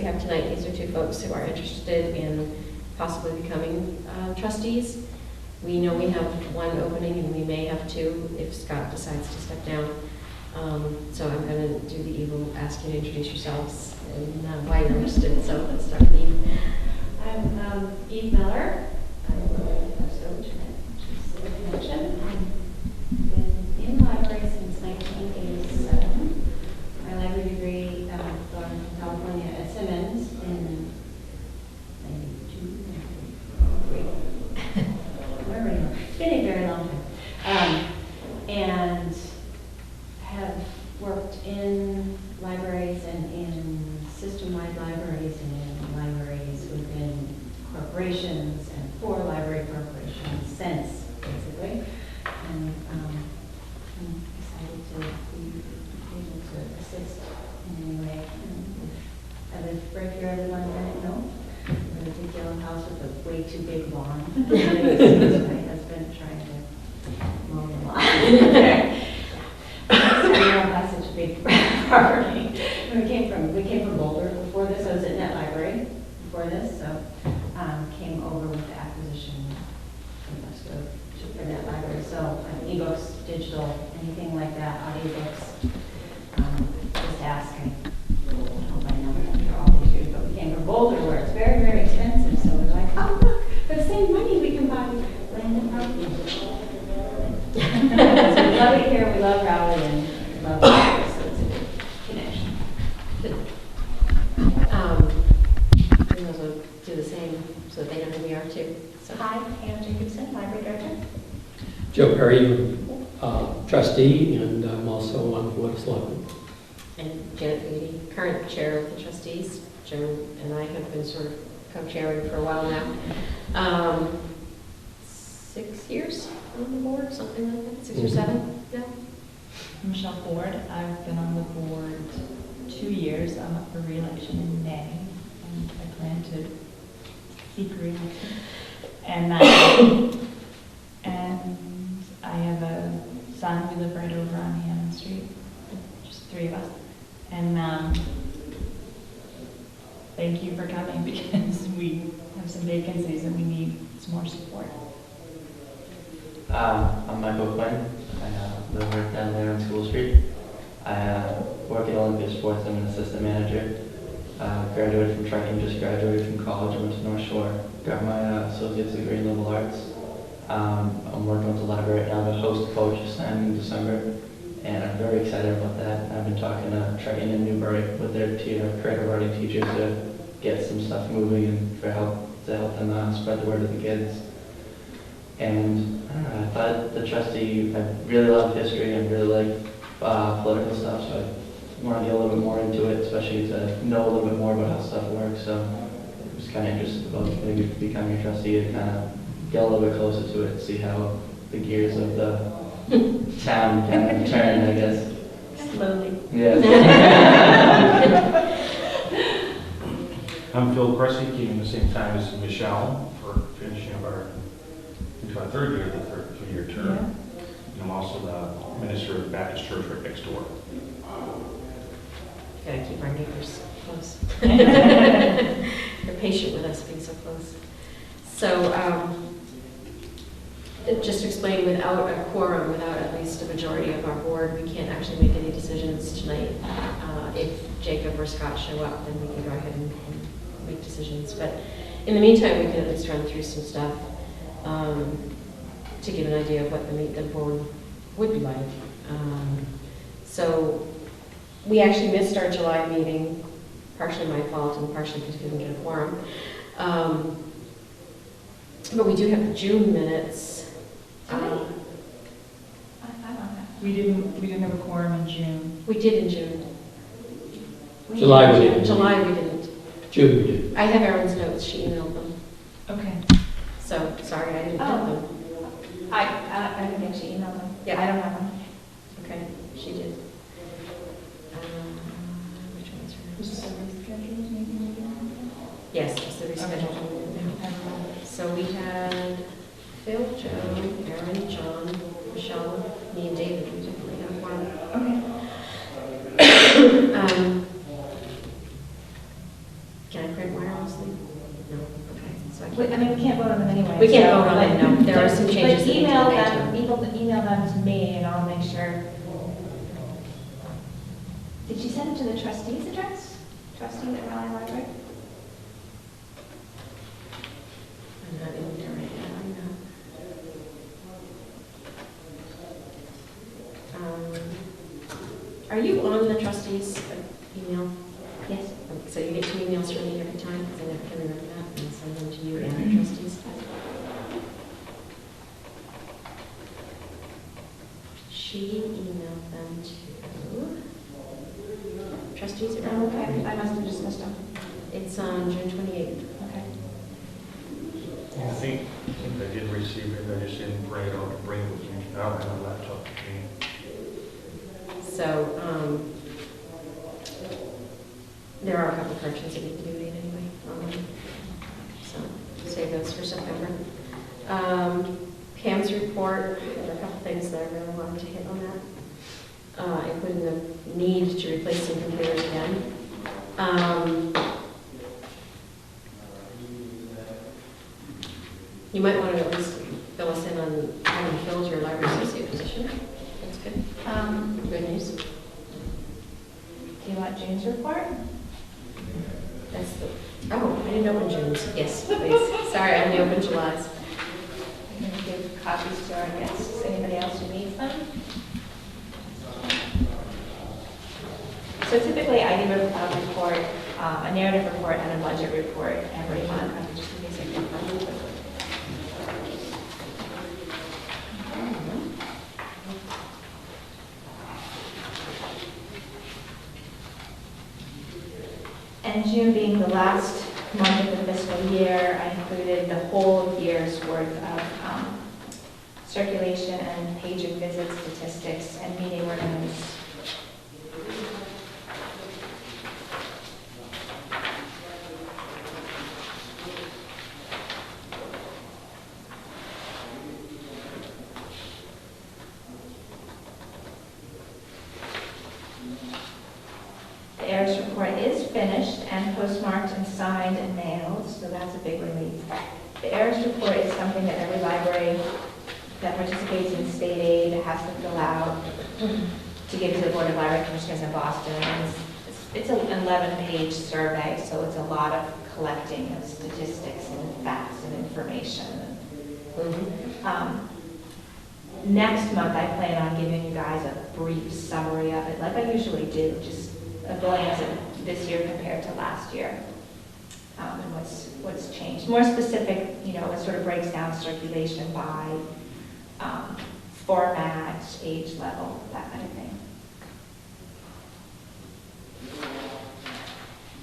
we have tonight, these are two folks who are interested in possibly becoming trustees. We know we have one opening and we may have two if Scott decides to step down. So I'm going to do the evil, ask you to introduce yourselves and why you're interested. So let's start with Eve. I'm Eve Miller. I'm the first alternate. I've been in the library since 1987. My library degree from California at Simmons in 92, 93. It's been a very long time. And have worked in libraries and in system-wide libraries and in libraries within corporations and for library corporations since, basically. And I'm excited to be able to assist in any way. I live right here, I live on Granite Knoll. I live in a big yellow house with a way too big lawn. My husband trying to mow the lawn. That's such a big property. We came from Boulder before this. I was at Net Library before this, so came over with the acquisition for Net Library. So ebooks, digital, anything like that, audiobooks. Just ask. I hope I know after all these years, but we came from Boulder where it's very, very expensive. So we're like, oh look, for the same money we can buy land and property. So we love it here. We love Raleigh and we love it. So it's a good connection. We also do the same so that they know who we are too. So Hi, Anne Jacobson, Library Director. Joe Perry, trustee, and I'm also on the Board of Selectmen. And Janet Beatty, current chair of the trustees. Joe and I have been sort of co-chairing for a while now. 6 years on the board, something like that, 6 or 7. Yeah. Michelle Ford. I've been on the board 2 years. I'm up for re-election in May, and I plan to seek re-election. And I have a son. We live right over on Hammond Street, just 3 of us. And thank you for coming because we have some vacancies and we need some more support. I'm Michael Quinn. I live right down there on School Street. I work at Olympia Sports. I'm an assistant manager. Graduated from Trustees, just graduated from college. I went to North Shore. Got my associate's degree in liberal arts. I'm working with the library right now to host poetry slam in December, and I'm very excited about that. I've been talking to Trustees in Newbury with their creative writing teachers to get some stuff moving and to help them spread the word to the kids. And I don't know, I thought the trustee, I really love history and really like political stuff, so I want to get a little bit more into it, especially to know a little bit more about how stuff works. So I was kind of interested about maybe becoming a trustee and kind of get a little bit closer to it, see how the gears of the town kind of turn, I guess. Slowly. Yeah. I'm Phil Cressy, came in the same time as Michelle for finishing up into our third year, the third 3-year term. Yeah. And I'm also the minister of the Baptist Church right next door. Gotta keep our neighbors close. They're patient with us being so close. So, just to explain, without a quorum, without at least a majority of our board, we can't actually make any decisions tonight. If Jacob or Scott show up, then we can go ahead and make decisions. But in the meantime, we can at least run through some stuff to give an idea of what the board would be like. So we actually missed our July meeting, partially my fault and partially because we didn't get a quorum. But we do have the June minutes. We didn't have a quorum in June. We did in June. July we didn't. July we didn't. June we did. I have Erin's notes. She emailed them. Okay. So sorry, I didn't get them. I didn't actually email them. Yeah. I don't have them. Okay, she did. Which one's Was hers? this a rescheduled meeting again? Yes, it's the rescheduled. So we had Phil, Joe, Erin, John, Michelle, me, and David. We definitely have one. Okay. Can I print wirelessly? No, okay, so I I can't. mean, we can't vote on them anyway. We can't so, vote on but- them, no. There are some changes But that need to be email made to them, them. email them to me and I'll make sure. Did you send it to the trustees address? Trustees at Raleigh Library? I'm not in there right now, I know. Are you on the trustees email? Yes. So you get 2 emails from me every time, because I never can remember that, and I'll send them to you and the trustees. She emailed them to trustees at Oh, Raleigh. okay, I must have just missed them. It's on June 28th. Okay. I think I did receive it, I just didn't bring it out, bring it with me. I don't have a laptop with me. So, there are a couple of corrections that need to be made anyway. So, save those for September. Pam's report, there are a couple of things that I really wanted to hit on that, including the need to replace some computers again. You might want to at least fill us in on having filled your library associate position. That's good. Good news. Do you want June's report? That's the, oh, I didn't open June's. Yes, please. Sorry, I only opened July's. I'm going to give copies to our guests. Anybody else who needs them? So typically I give a report, a narrative report and a budget report every month. I can just give you some information. And June being the last month of the fiscal year, I included the whole year's worth of circulation and page and visit statistics and meeting revenues. The ARIS report is finished and postmarked and signed and mailed, so that's a big relief. The ARIS report is something that every library that participates in state aid has to fill out to give to the Board of Library Commissioners in Boston. And it's an 11-page survey, so it's a lot of collecting of statistics and facts and information. Next month, I plan on giving you guys a brief summary of it, like I usually do, just a glance at this year compared to last year, and what's changed. More specific, you know, it sort of breaks down circulation by format, age level, that kind of thing.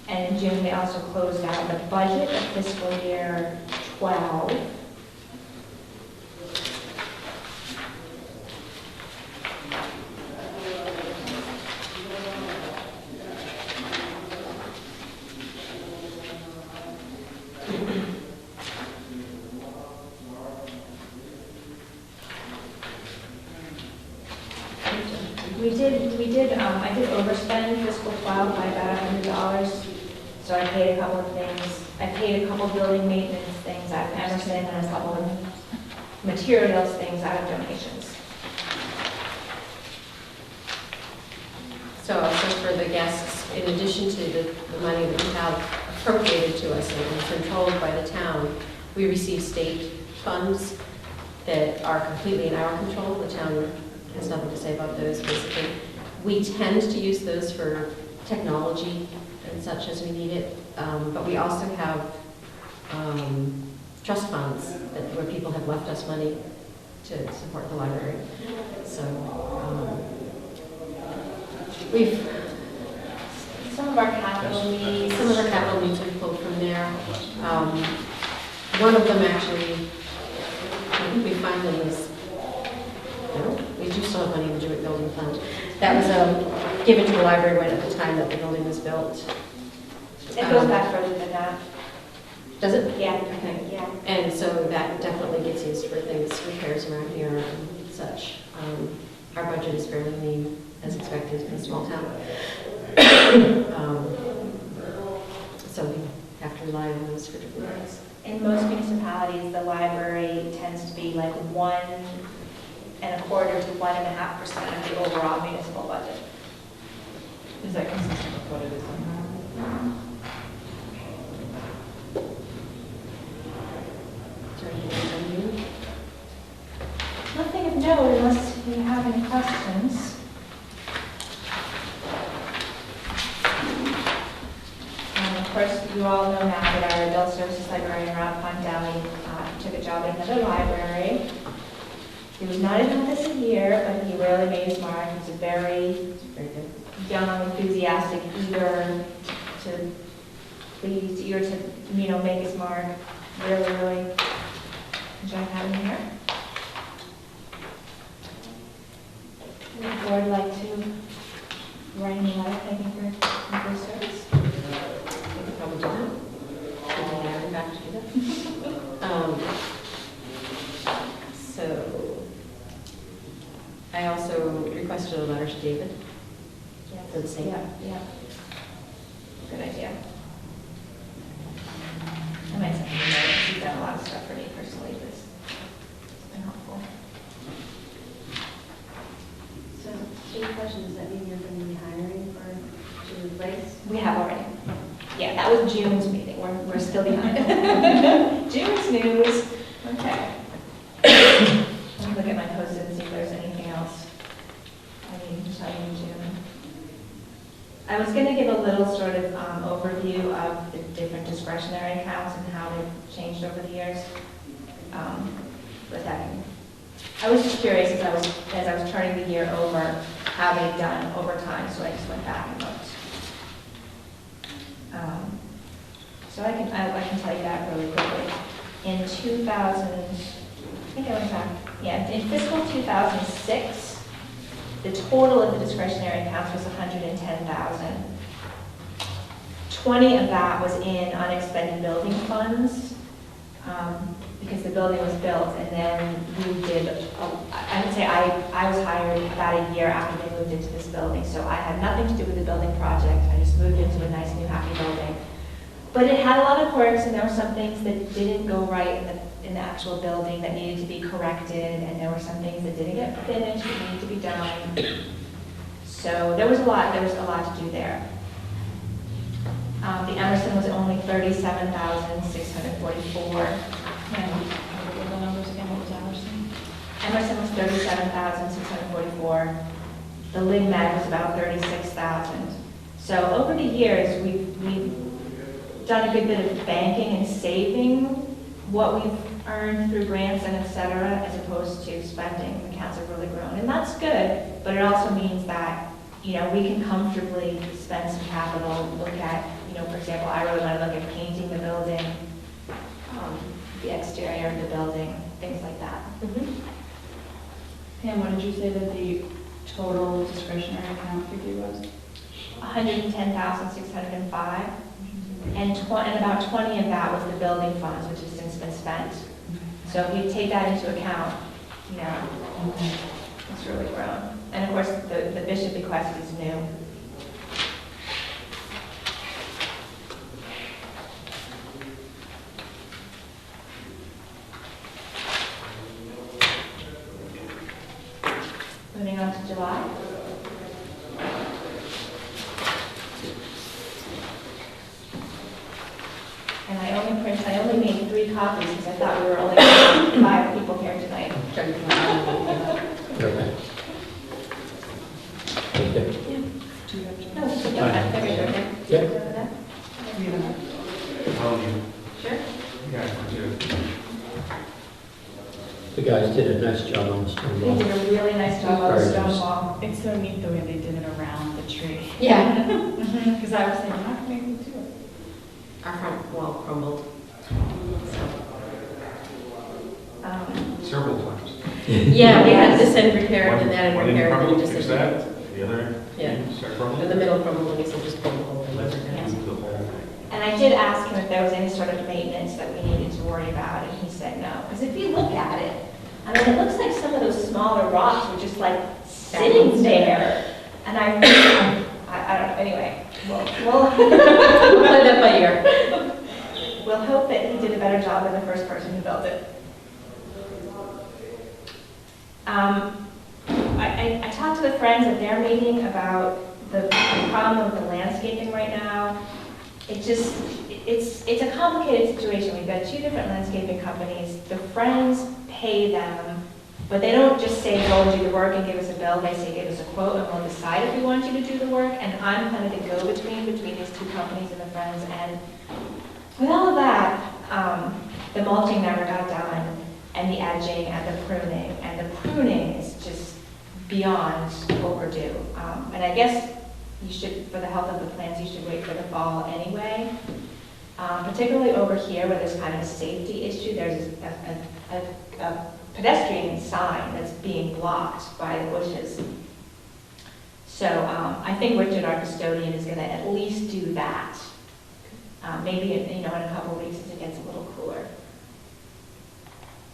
And in June, we also closed out the budget of fiscal year 12. I did overspend fiscal 12 by about $100. So I paid a couple of things. I paid a couple building maintenance things out of Emerson and a couple of materials things out of donations. So for the guests, in addition to the money that we have appropriated to us and controlled by the town, we receive state funds that are completely in our control. The town has nothing to say about those, basically. We tend to use those for technology and such as we need it, but we also have trust funds where people have left us money to support the library. So we've Some of our capital needs. some of our capital needs we've pulled from there. One of them actually, I think we finally was, no, we do still have money in the Jewett Building Fund. That was given to the library right at the time that the building was built. It goes back further than that. Does it? Yeah. Okay. Yeah. And so that definitely gets used for things, repairs around here and such. Our budget is fairly lean, as expected in a small town. So we rely on those for different things. In most municipalities, the library tends to be like 1.25% to 1.5% of the overall municipal budget. Is that consistent with what it is on Is there anything else on you? Nothing of note unless you have any questions. Of course, you all know now that our adult services librarian, Rob Pondelli, took a job at another library. He was not in this a year, but he really made his mark. He's a very Very good. young, enthusiastic, eager to please, eager to, make his mark. Really, really enjoyed having him here. Would the board like to write me a letter thanking for his service? We could probably do that. We can have him back to do that. So, I also requested a letter to David. For the same. Yeah. Good idea. I might send him a note. He's done a lot of stuff for me personally, but it's been helpful. So, big question, does that mean you're going to be hiring to replace? We have already. Yeah, that was June's meeting. We're still behind. June's news. Okay. Let me look at my post-it and see if there's anything else I need to tell you in June. I was going to give a little sort of overview of the different discretionary accounts and how they've changed over the years. But I was just curious as I was turning the year over, how they've done over time, so I just went back and looked. So I can tell you that really quickly. In 2000, I think I went back, in fiscal 2006, the total of the discretionary accounts was $110,000. 20 of that was in unexpended building funds, because the building was built, and then we did, I would say I was hired about a year after they moved into this building, so I had nothing to do with the building project. I just moved into a nice new happy building. But it had a lot of quirks, and there were some things that didn't go right in the actual building that needed to be corrected, and there were some things that didn't get finished that needed to be done. So there was a lot to do there. The Emerson was only $37,644. What were the numbers again? What was Emerson? Emerson was $37,644. The Lig Med was about $36,000. So over the years, we've done a good bit of banking and saving what we've earned through grants and et cetera, as opposed to spending. The accounts have really grown, and that's good, but it also means that, we can comfortably spend some capital, look at, for example, I really want to look at painting the building, the exterior of the building, things like that. Pam, what did you say that the total discretionary account figure was? $110,605. And about 20 of that was the building funds, which has since been spent. So if you take that into account, it's really grown. And of course, the bishop bequest is new. Moving on to July. And I only made 3 copies because I thought we were only 5 people here tonight. Okay. Okay. Do you have No, to? so yeah, that's everything. Yeah. We have enough. How you Sure. guys do? The guys did a nice job on the stone They wall. did a really nice job on the Very stone nice. wall. It's so neat the way they did it around the tree. Yeah. Because I was thinking, how can we do it? Our front wall crumbled. Several times. Yeah, we had this end repaired and that end One in repaired. and crumbled, we just fix said- that, the other, Yeah. start In crumbling. the middle crumbled, and we said just pull the whole thing Let's over. do the whole thing. And I did ask him if there was any sort of maintenance that we needed to worry about, and he said no. Because if you look at it, I mean, it looks like some of those smaller rocks were just like sitting there. And I don't know, anyway, we'll We'll play that by ear. better job than the first person who built it. I talked to the Friends at their meeting about the problem with the landscaping right now. It's a complicated situation. We've got two different landscaping companies. The Friends pay them, but they don't just say, go and do the work and give us a bill. They say, give us a quote and we'll decide if we want you to do the work. And I'm kind of the go-between between these two companies and the Friends. And with all of that, the mulching never got done, and the edging and the pruning. And the pruning is just beyond overdue. And I guess you should, for the health of the plants, you should wait for the fall anyway. Particularly over here where there's kind of a safety issue, there's a pedestrian sign that's being blocked by the bushes. So I think Richard, our custodian, is going to at least do that. Maybe in a couple of weeks as it gets a little cooler.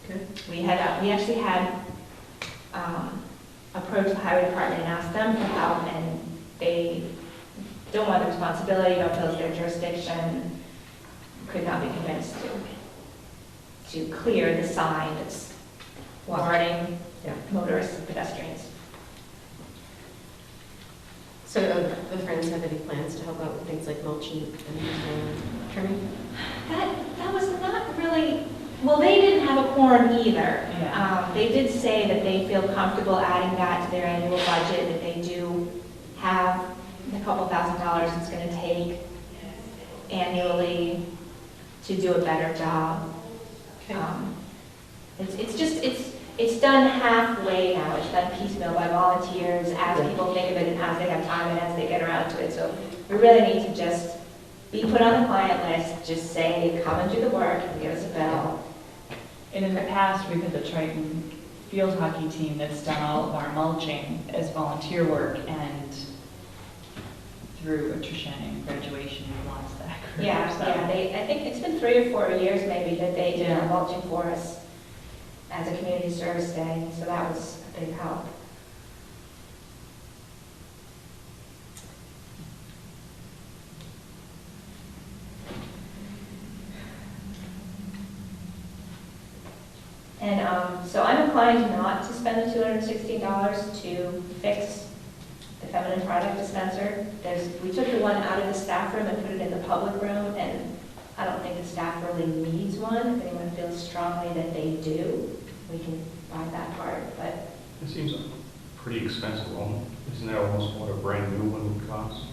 Good. We actually had approached the highway department and asked them for help, and they don't want the responsibility, don't feel it's their jurisdiction, could not be convinced to clear the sign that's warning motorists and pedestrians. So the Friends have any plans to help out with things like mulching and trimming? That was not really, well, they didn't have a quorum either. Yeah. They did say that they feel comfortable adding that to their annual budget, that they do have a couple $1,000s it's going to take annually to do a better job. Okay. It's done halfway now. It's done piecemeal by volunteers as people think of it and as they have time and as they get around to it. So we really need to just be put on the client list, just say, come and do the work and give us a bill. And in the past, we've had the Triton field hockey team that's done all of our mulching as volunteer work, and through attrition and graduation, we lost that group. Yeah, So- I think it's been 3 or 4 years maybe that they did our mulching for us as a community service day, so that was a big help. And so I'm inclined not to spend the $216 to fix the feminine product dispenser. We took the one out of the staff room and put it in the public room, and I don't think the staff really needs one. If anyone feels strongly that they do, we can buy that part, but It seems pretty expensive. Isn't that almost what a brand new one would cost?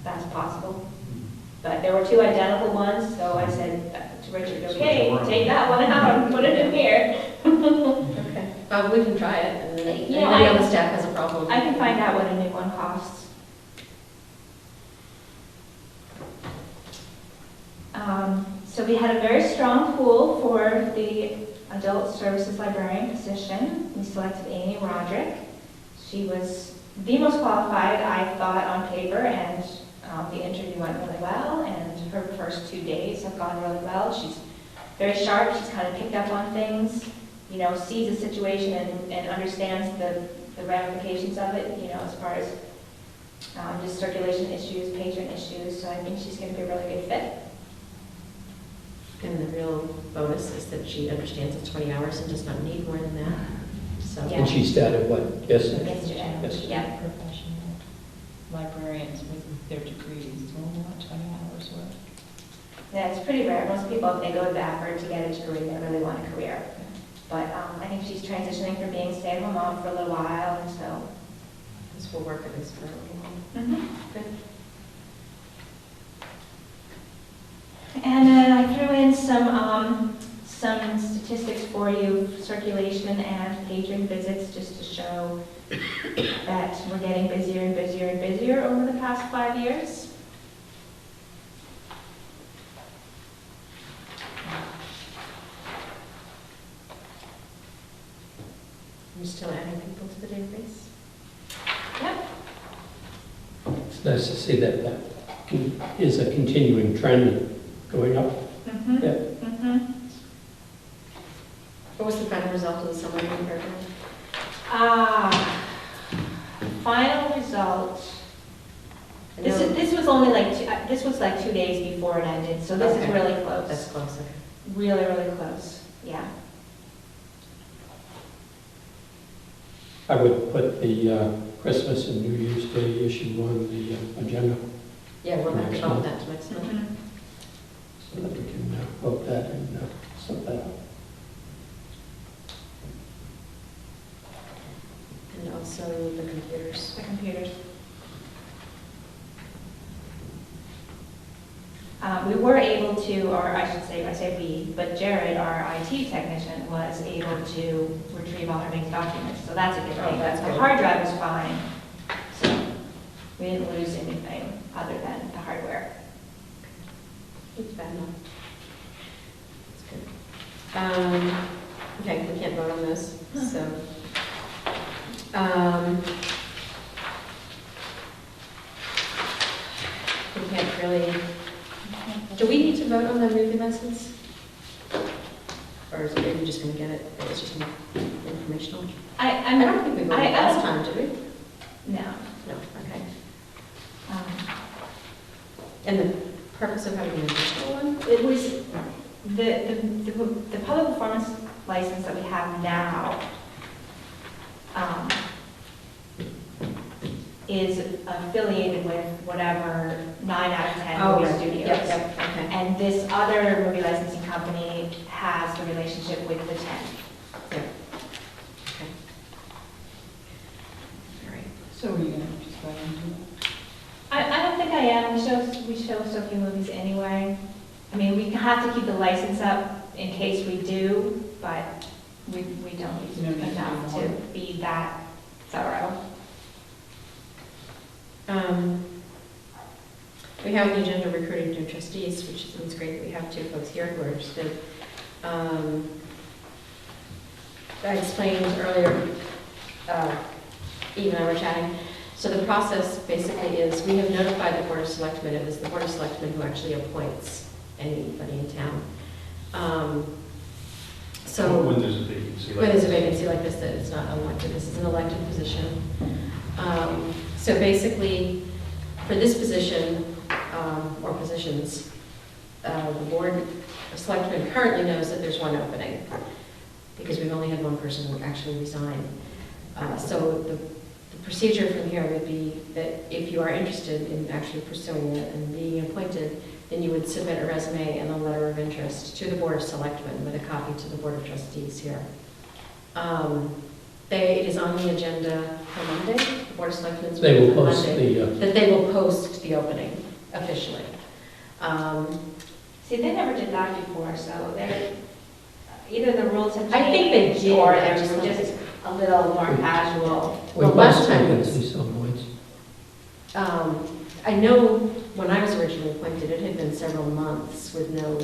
that's possible. But there were 2 identical ones, so I said to Richard, okay, take that one out and put it in here. Okay. We can try it, and then if Yeah, anybody on the staff has a problem. I can find out what a new one costs. So we had a very strong pool for the adult services librarian position. We selected Amy Roderick. She was the most qualified, I thought, on paper, and the interview went really well, and her first 2 days have gone really well. She's very sharp. She's kind of picked up on things, sees the situation and understands the ramifications of it, as far as just circulation issues, patron issues. So I think she's going to be a really good fit. And the real bonus is that she understands it's 20 hours and does not need more than that. So Yeah. And she started what, yesterday? Yesterday. Yes. Yeah. Professional librarians with their degrees, only about 20 hours worth. Yeah, it's pretty rare. Most people, if they go to the effort to get a degree, they really want a career. But I think she's transitioning from being a stay-at-home mom for a little while, and so. this will work at least for a little while. Good. And then I threw in some statistics for you, circulation and patron visits, just to show that we're getting busier and busier and busier over the past 5 years. You're still adding people to the database? Yep. It's nice to see that that is a continuing trend going up. Mm-hmm. Yeah. Mm-hmm. What was the final result of the summer reading program? Final result I know- This was only like, this was like 2 days before it ended, so this is Okay. really close. That's close, okay. Really, really close, yeah. I would put the Christmas and New Year's Day issue on the agenda Yeah, we'll have to Next bump month. that to next month. Mhm. so that we can vote that and sort that out. And also the computers. The computers. We were able to, or I say we, but Jared, our IT technician, was able to retrieve all Irving's documents, so that's a good Oh, thing. that's The good. hard drive was fine, so we didn't lose anything other than the hardware. It's bad enough. That's good. Okay, we can't vote on this, so. We can't really, do we need to vote on the movie license? Or is it, are you just gonna get it, it's just informational? I don't think we voted I last don't- time, did we? No. No, okay. Um, And the purpose of having an additional one? It was, the public performance license that we have now is affiliated with whatever 9 out of 10 movie right. studios. Yep, okay. And this other movie licensing company has the relationship with the 10. Yep. Okay. All right. So are you going to just go into it? I don't think I am. We show so few movies anyway. I mean, we have to keep the license up in case we do, but we don't use No it need to enough do to more. be that thorough. We have the agenda recruiting new trustees, which is great that we have two folks here who are interested. I explained earlier, Eve and I were chatting. So the process basically is, we have notified the Board of Selectmen. It is the Board of Selectmen who actually appoints anybody in town. So When there's a vacancy like when there's a this. vacancy like this, that it's not elected, this is an elected position. So basically, for this position, or positions, the Board of Selectmen currently knows that there's one opening, because we've only had one person actually resign. So the procedure from here would be that if you are interested in actually pursuing it and being appointed, then you would submit a resume and a letter of interest to the Board of Selectmen with a copy to the Board of Trustees here. It is on the agenda for Monday, the Board of Selectmen's They will meeting on post Monday, the, that they will post the opening officially. See, they never did that before, so they're, either the rules have changed. I think they did, Or I they're just don't just a little more casual. we Well, last post time it vacancies was- some points. I know when I was originally appointed, it had been several months with no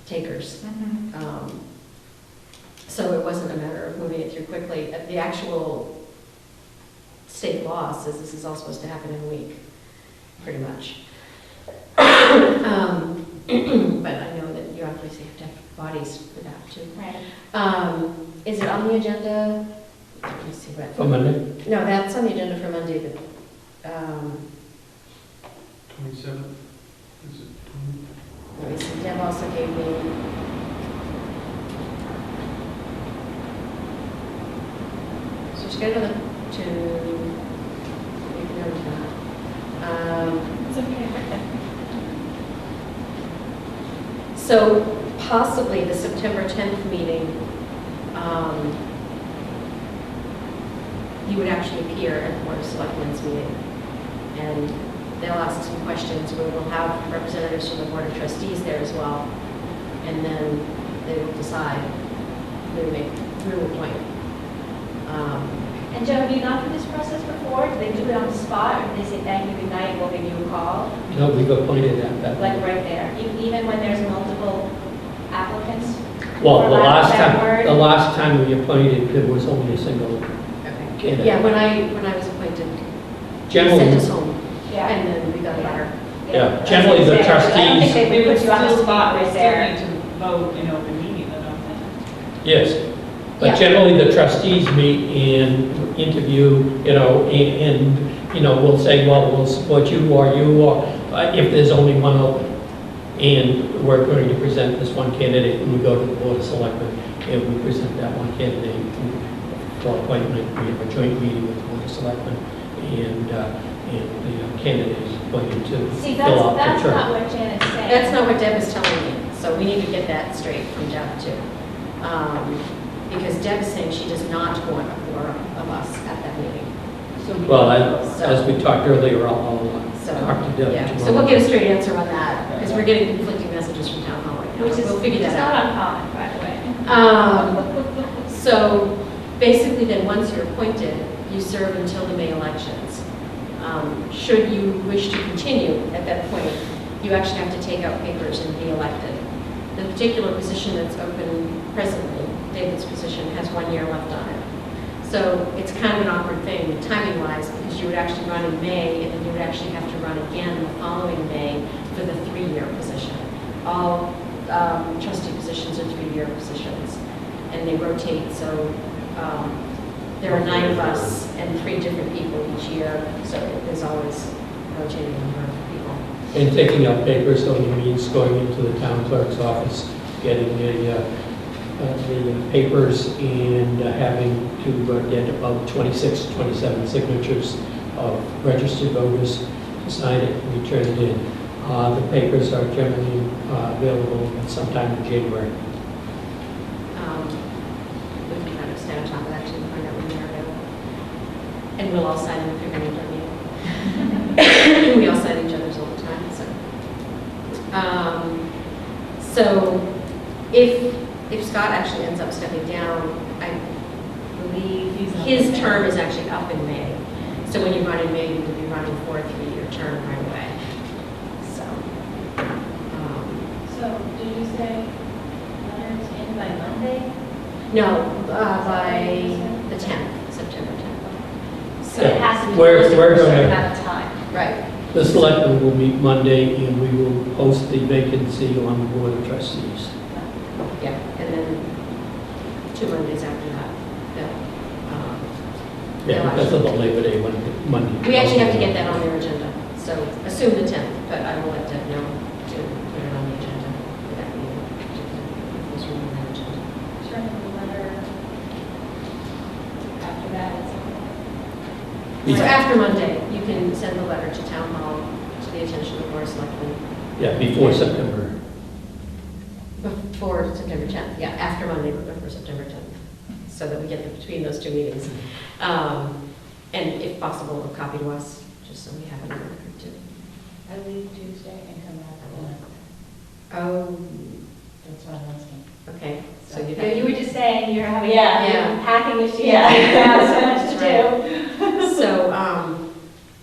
takers. Mhm. So it wasn't a matter of moving it through quickly. The actual state law says this is all supposed to happen in a week, pretty much. But I know that you obviously have to have bodies for that too. Right. Is it on the agenda? Let me see what. For Monday? No, that's on the agenda for Monday, but, 27th? Is it? let me see, Deb also gave me. So just go to make a note of that. It's okay. So possibly the September 10th meeting, you would actually appear at the Board of Selectmen's meeting. And they'll ask some questions. We will have representatives from the Board of Trustees there as well. And then they will decide who to appoint. And Joe, have you gone through this process before? Do they do it on the spot, or do they say thank you, good night, we'll give you a call? No, we've appointed that. Like right there, even when there's multiple applicants? Well, For the lack of last a better time, word. the last time we appointed, there was only a single Okay. candidate. Yeah, when I was appointed, they sent Generally, us home, Yeah. and then we got a letter. Yeah, generally the I don't think trustees- they would put you on the spot right there. Still need to vote in open meeting, though, don't they? yes, But generally, the trustees meet and interview, and we'll say, well, we'll support you, or if there's only one open. And we're going to present this one candidate, and we go to the Board of Selectmen, and we present that one candidate for appointment. We have a joint meeting with the Board of Selectmen, and the candidate is appointed to See, fill out the that's term. not what Jan is saying. That's not what Deb is telling me, so we need to get that straight from Deb too. Because Deb is saying she does not want a quorum of us at that meeting. Well, as we talked earlier, I'll So, talk to Deb yeah, tomorrow. so we'll get a straight answer on that, because we're getting conflicting messages from town hall right now. Which is, We'll figure which is that out. not uncommon, by the way. So basically then, once you're appointed, you serve until the May elections. Should you wish to continue at that point, you actually have to take out papers and be elected. The particular position that's open presently, David's position, has 1 year left on it. So it's kind of an awkward thing, timing-wise, because you would actually run in May, and then you would actually have to run again the following May for the 3-year position. All trustee positions are 3-year positions, and they rotate, so there are 9 of us and 3 different people each year, so there's always rotating number of people. And taking out papers only means going into the town clerk's office, getting the papers, and having to get about 26, 27 signatures of registered voters to sign it and return it in. The papers are generally available sometime in January. We can kind of stay on top of that too, and find out when they're available. And we'll all sign them if you're going to meeting. We all sign each other's all the time, so. So if Scott actually ends up stepping down, I believe his term is actually up in May. So when you run in May, you will be running for a 3-year term right away. So. So, did you say letters in by Monday? No, by the 10th, September 10th. So it has to be We're posted for a certain gonna- amount of time. Right. The selectmen will meet Monday, and we will post the vacancy on the Board of Trustees. Yeah, and then 2 Mondays after that. Yeah, because of the Labor Day Monday. We actually have to get that on their agenda, so assume the 10th, but I will let Deb know to put it on the agenda for that meeting. This will be on that agenda. Turn the letter after that. So after Monday, you can send the letter to Town Hall, to the attention of the Board of Selectmen, Yeah, before September. before September 10th. Yeah, after Monday, but before September 10th, so that we get between those 2 meetings. And if possible, a copy to us, just so we have it on record too. I leave Tuesday and come back at 1. Oh, That's what I'm asking. okay. So you Yeah, you were just saying you're having, Yeah. Yeah. hacking issues. Yeah. So much to do. So,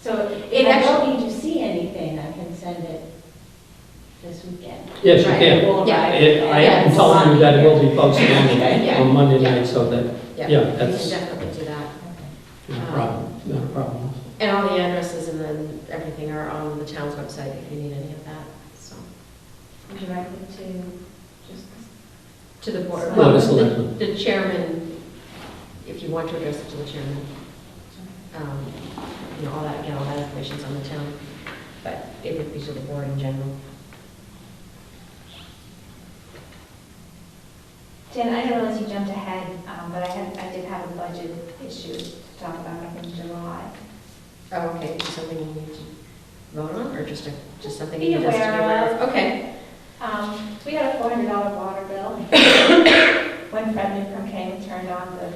So It if I actually- don't need to see anything, I can send it this weekend. Yes, you Right. can. Yeah. I am telling you that it will be posted Yeah. on Monday night, so that, yeah, Yeah, we can that's- definitely do that. not a problem, not a problem. And all the addresses and then everything are on the town's website if you need any of that, so. Would you like me to just? To the board, Board of well, Selectmen. the chairman, if you want to address it to the chairman. All that, again, all that information's on the town, but it would be to the board in general. Jen, I didn't realize you jumped ahead, but I did have a budget issue to talk about up in July. Oh, okay, is it something you need to vote on, or just something Be you need us to be aware aware of. of? Okay. We got a $400 water bill when Fred Newcomb came and turned on the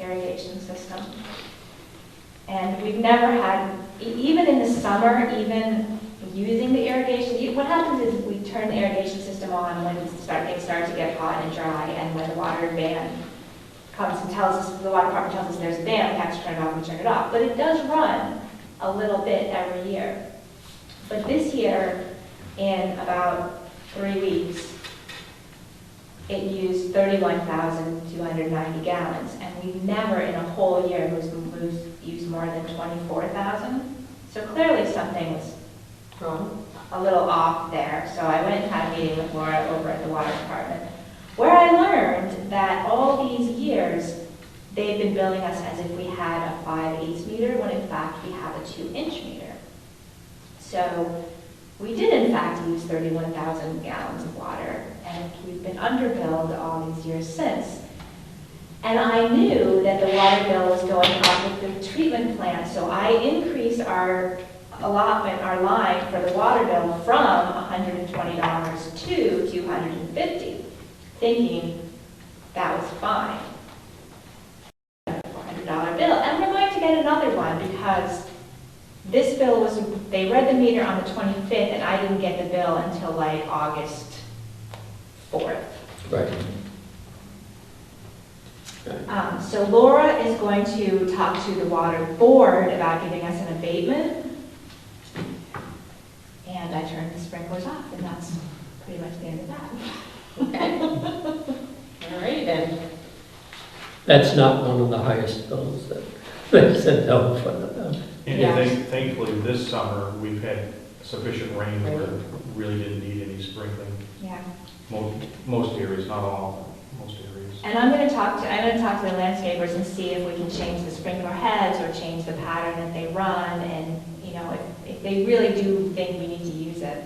irrigation system. And we've never had, even in the summer, even using the irrigation, what happens is we turn the irrigation system on when it starts to get hot and dry, and when the water ban comes and tells us, the water department tells us there's a ban, we have to turn it off, we turn it off. But it does run a little bit every year. But this year, in about 3 weeks, it used 31,290 gallons, and we've never in a whole year used more than 24,000. So clearly something was Wrong. a little off there. So I went and had a meeting with Laura over at the water department, where I learned that all these years, they've been billing us as if we had a 5/8 meter, when in fact we have a 2-inch meter. So we did in fact use 31,000 gallons of water, and we've been underbilled all these years since. And I knew that the water bill was going up with the treatment plant, so I increased our allotment, our line for the water bill from $120 to $250, thinking that was fine. $400 bill, and we're going to get another one because this bill was, they read the meter on the 25th, and I didn't get the bill until like August 4th. Right. So Laura is going to talk to the water board about giving us an abatement. And I turned the sprinklers off, and that's pretty much the end of that. Okay. All right, then. That's not one of the highest bills that they sent out for them. And Yeah. thankfully, this summer, we've had sufficient rain where it really didn't need any sprinkling. Yeah. Most areas, not all, but most areas. And I'm going to talk to the landscapers and see if we can change the sprinkler heads or change the pattern that they run. And, you know, if they really do think we need to use it,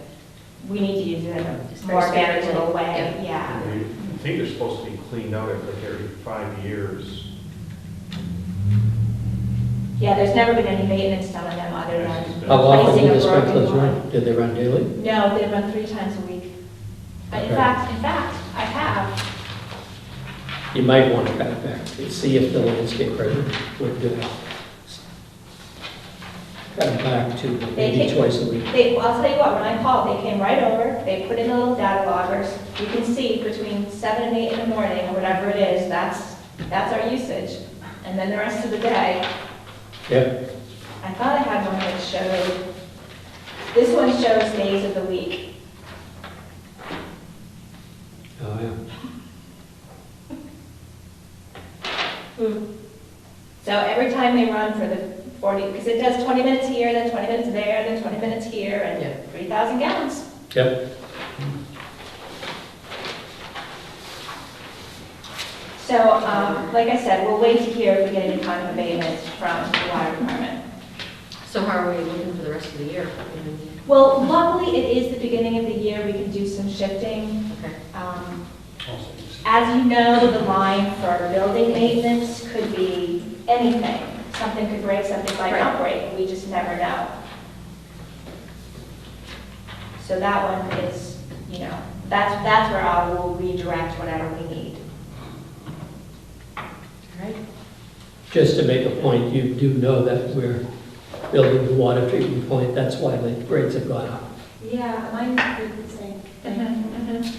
we need to use it in a more manageable way. Yeah. I think they're supposed to be cleaned out like every 5 years. Yeah, there's never been any maintenance done on them other than How often replacing do a the broken sprinklers one. run? Do they run daily? No, they run 3 times a week. In Okay. fact, I have. You might want to cut it back to see if the landscaper would do it. Cut it back to maybe twice a week. I'll tell you what, when I called, they came right over, they put in the little data loggers. You can see between 7 and 8 in the morning, or whatever it is, that's our usage. And then the rest of the day, Yep. I thought I had one that showed, this one shows days of the week. Oh, yeah. So every time they run for the 40, because it does 20 minutes here, then 20 minutes there, then 20 minutes here, Yeah. and 3,000 gallons. Yep. So, like I said, we'll wait to hear if we get any kind of abatement from the water department. So how are we looking for the rest of the year? Well, luckily, it is the beginning of the year, we can do some shifting. Okay. As you know, the line for building maintenance could be anything. Something could break, something might not break, we just never know. So that one is, you know, that's where I will redirect whatever we need. All right. Just to make a point, you do know that we're building the water treatment plant. That's why the rates have gone up. Yeah, mine did the same thing.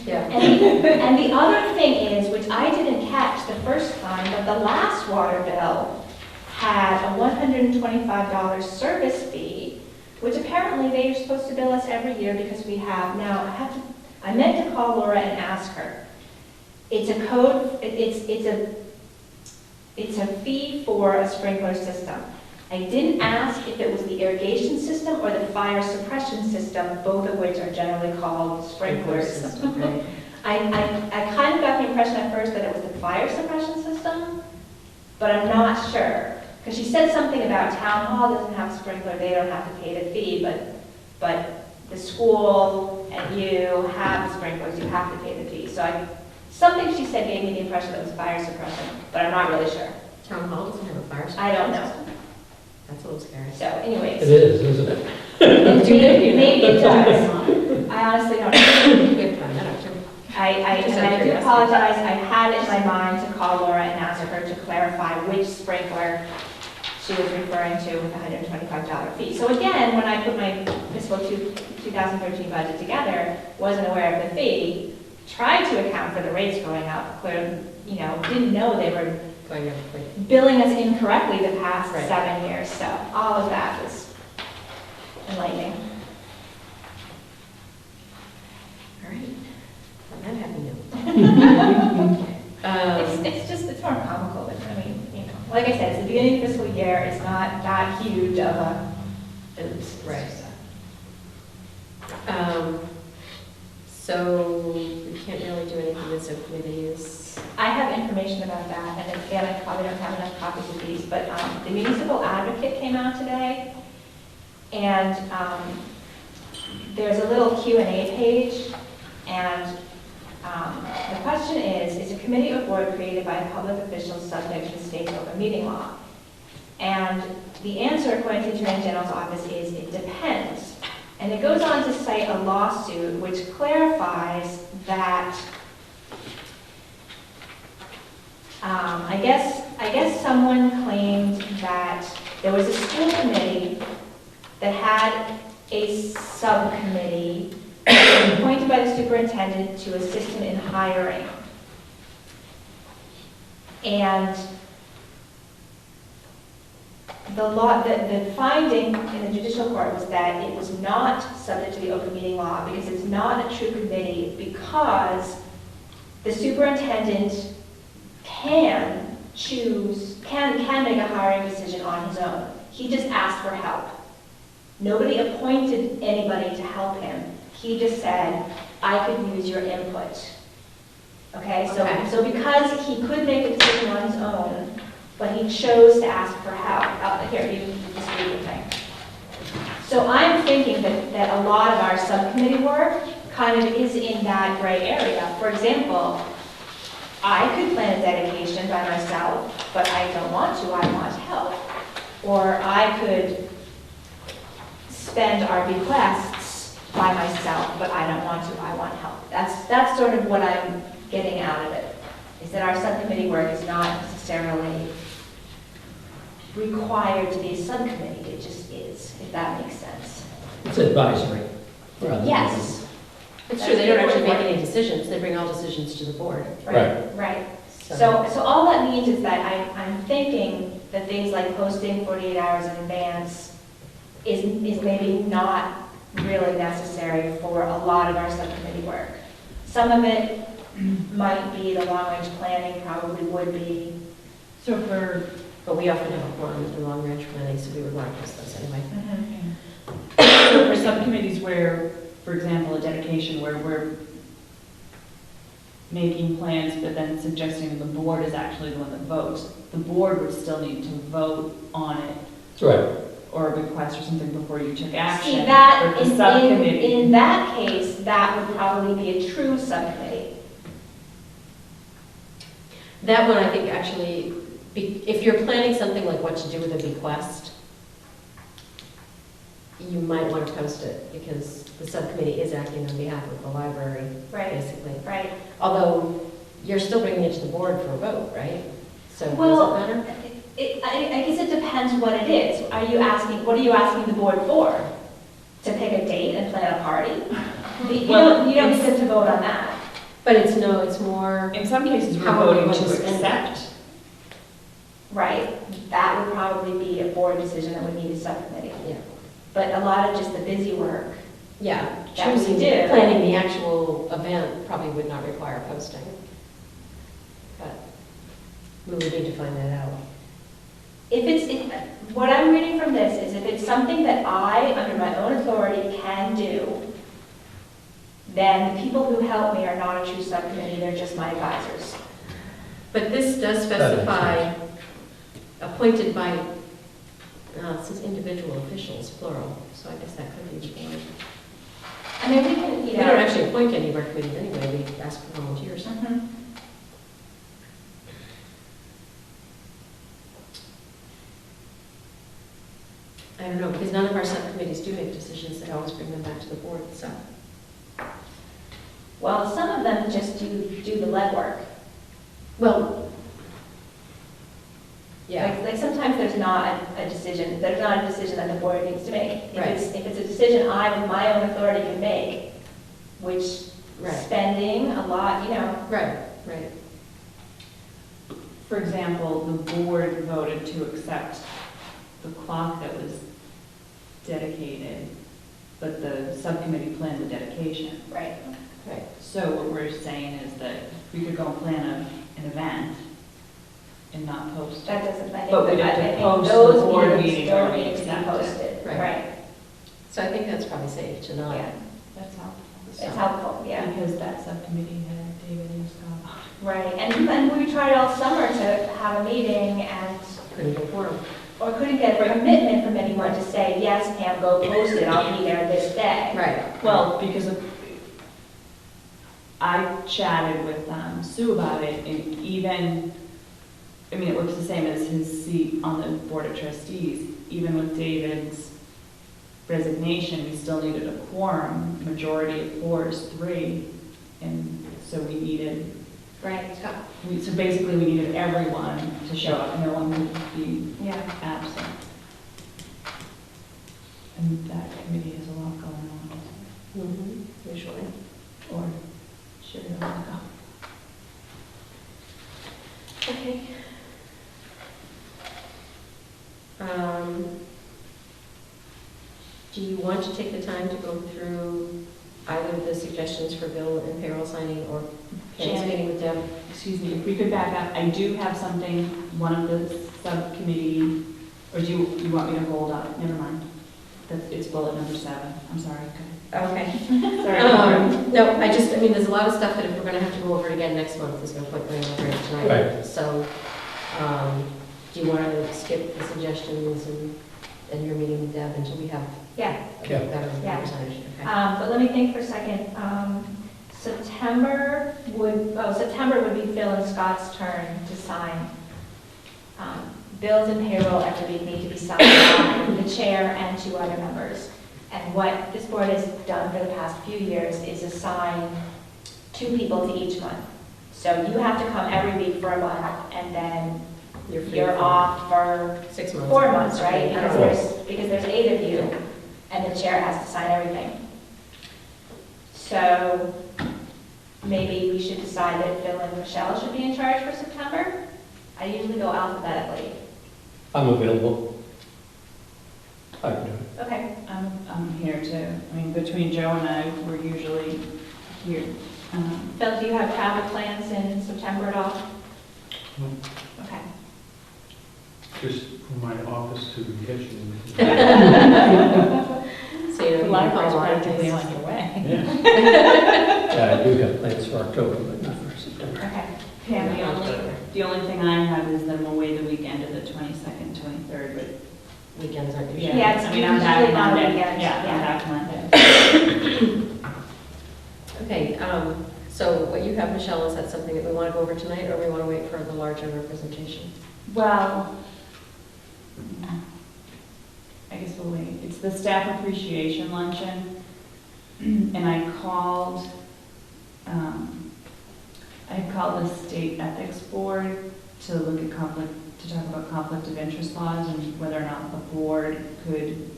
Yeah. And the other thing is, which I didn't catch the first time, but the last water bill had a $125 service fee, which apparently they're supposed to bill us every year because we have, now I meant to call Laura and ask her. It's a code, it's a fee for a sprinkler system. I didn't ask if it was the irrigation system or the fire suppression system, both of which are generally called sprinklers. Right. I kind of got the impression at first that it was the fire suppression system, but I'm not sure. Because she said something about town hall doesn't have a sprinkler, they don't have to pay the fee, but the school and you have sprinklers, you have to pay the fee. So something she said gave me the impression that it was fire suppression, but I'm not really sure. Town hall doesn't have a fire suppression I don't know. system? That's a little scary. So anyways. It is, isn't it? Maybe it does. I honestly don't know. You could find that out too. I Just out of do curiosity. apologize, I had it in my mind to call Laura and ask her to clarify which sprinkler she was referring to with the $125 fee. So again, when I put my fiscal 2013 budget together, wasn't aware of the fee, tried to account for the rates going up, clearly, you know, didn't know they were Going up, like, billing us incorrectly the past Right. 7 years. So all of that was enlightening. all right. On that happy note. It's more comical, but I mean, you know, like I said, it's the beginning of fiscal year, it's not that huge of a, oops. Right. So can't really do anything with subcommittees. I have information about that, and again, I probably don't have enough copies of these, but the municipal advocate came out today, and there's a little Q&A page, and the question is a committee or board created by a public official subject to the state's open meeting law? And the answer, according to the Attorney General's office, is it depends. And it goes on to cite a lawsuit which clarifies that I guess someone claimed that there was a school committee that had a subcommittee appointed by the superintendent to assist him in hiring. And the finding in the judicial court was that it was not subject to the open meeting law because it's not a true committee, because the superintendent can make a hiring decision on his own. He just asked for help. Nobody appointed anybody to help him. He just said, I could use your input. Okay, so because he could make a decision on his own, but he chose to ask for help. Here, you just read the thing. So I'm thinking that a lot of our subcommittee work kind of is in that gray area. For example, I could plan a dedication by myself, but I don't want to, I want help. Or I could spend our bequests by myself, but I don't want to, I want help. That's sort of what I'm getting out of it, is that our subcommittee work is not necessarily required to be a subcommittee, it just is, if that makes sense. It's advisory. Yes. It's true, they don't actually make any decisions, they bring all decisions to the board. Right. So all that means is that I'm thinking that things like posting 48 hours in advance is maybe not really necessary for a lot of our subcommittee work. Some of it might be, the long-range planning probably would be. But we often have a quorum in long-range planning, so we would want to post those anyway. So for subcommittees where, for example, a dedication where we're making plans, but then suggesting the board is actually the one that votes, the board would still need to vote on it. Right. Or a request or something before you took action. See, that, but the subcommittee. in that case, that would probably be a true subcommittee. That one, I think, actually, if you're planning something like what to do with a bequest, you might want to post it, because the subcommittee is acting on behalf of the library, basically. Right. Although, you're still bringing it to the board for a vote, right? So, Well, does it matter? I guess it depends what it is. What are you asking the board for? To pick a date and plan a party? You don't get to vote on that. But it's more, In some cases, we're How are we voting going to to spend it? accept. Right. That would probably be a board decision that would need a subcommittee. yeah. But a lot of just the busy work. Yeah, That we choosing, do. planning the actual event probably would not require posting. But we would need to find that out. What I'm reading from this is if it's something that I, under my own authority, can do, then the people who help me are not a true subcommittee, they're just my advisors. But this does specify appointed by, it says individual officials, plural, so I guess that could be the board. I mean, we can, We don't actually appoint any of our committees anyway, we ask for volunteers. Mhm. I don't know, because none of our subcommittees do make decisions, they always bring them back to the board, so. Well, some of them just do the legwork. Well, yeah, Like sometimes there's not a decision that the board needs to make. If Right. it's a decision I, with my own authority, can make, which right, spending a lot, right. For example, the board voted to accept the clock that was dedicated, but the subcommittee planned the dedication. Right. Right. So what we're saying is that we could go and plan an event and not post. That doesn't, I But think, we'd have to I think post the those board meetings meeting don't where we need to be accept it. posted. Right. Right. So I think that's probably safe to not. That's helpful. So- It's helpful, yeah. Because that subcommittee had David and Scott. Right, and we tried all summer to have a meeting and, Couldn't go for 'em. or couldn't get a commitment from anyone to say, yes, Pam, go post it, I'll be there this day. Right. Well, because I chatted with Sue about it, and even, I mean, it looks the same as his seat on the Board of Trustees. Even with David's resignation, we still needed a quorum, majority of 4 is 3, and so we needed, Right, so basically we needed everyone to show up, and no one would be yeah. absent. And that committee has a lot going on, Usually. or should have let go. Okay. Do you want to take the time to go through either the suggestions for bill and payroll signing or Pam's Janet. meeting with Deb? Excuse me, if we could back up, I do have something, one of the subcommittee, or do you want me to hold up? Never mind. It's bullet number 7. I'm sorry. Okay. Sorry. No, I mean, there's a lot of stuff that if we're gonna have to go over it again next month, there's no point going over it tonight. Right. So, do you want to skip the suggestions and your meeting with Deb until we have Yeah, a Yeah. better Yeah. representation? Okay. but let me think for a second. September would be Phil and Scott's turn to sign. Bills and payroll every week need to be signed by the chair and 2 other members. And what this board has done for the past few years is assign 2 people to each month. So you have to come every week for a month, and then You're free you're for off for 6 months. 4 months, right? Okay, I don't Because there's 8 of you, and the chair has to sign everything. So maybe we should decide that Phil and Michelle should be in charge for September. I usually go alphabetically. I'm available. I can do it. Okay. I'm here too. I mean, between Joe and I, we're usually here. Phil, do you have travel plans in September at all? No. Okay. Just from my office to the kitchen. So, you know, The you library's call practically Mondays. on your way. Yeah. Yeah, I do have plans for October, but not for September. Okay. Pam, Yeah. the only thing I have is that I'm away the weekend of the 22nd, 23rd, but Weekends aren't usually. Yeah, it's I mean, I'm back usually not a Monday. weekend, Yeah, yeah. I'm back Monday. Okay, so what you have, Michelle, is that something that we want to go over tonight, or we want to wait for the larger representation? Well, I guess we'll wait. It's the staff appreciation luncheon, and I called the state ethics board to look at to talk about conflict of interest laws and whether or not the board could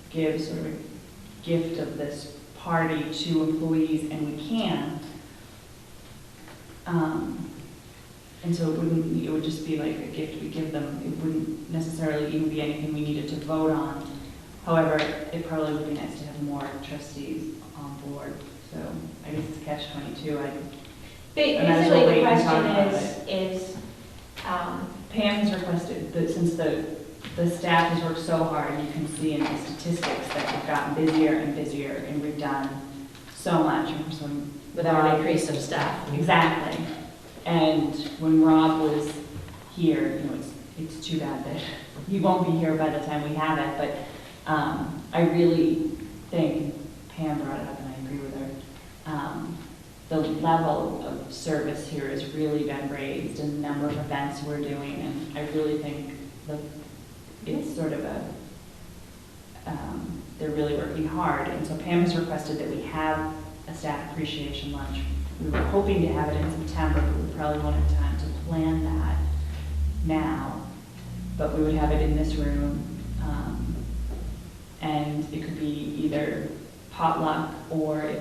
give sort of a gift of this party to employees, and we can. And so it would just be like a gift we give them. It wouldn't necessarily even be anything we needed to vote on. However, it probably would be nice to have more trustees on board. So I guess it's catch-22. Basically, the question is, Pam has requested that since the staff has worked so hard, you can see in the statistics that we've gotten busier and busier, and we've done so much. And so Without an increase of staff. Exactly. And when Rob was here, it's too bad that he won't be here by the time we have it, but I really think, Pam brought it up and I agree with her, the level of service here has really been raised and the number of events we're doing, and I really think it's sort of they're really working hard. And so Pam has requested that we have a staff appreciation lunch. We were hoping to have it in September, but we probably won't have time to plan that now. But we would have it in this room, and it could be either potluck or,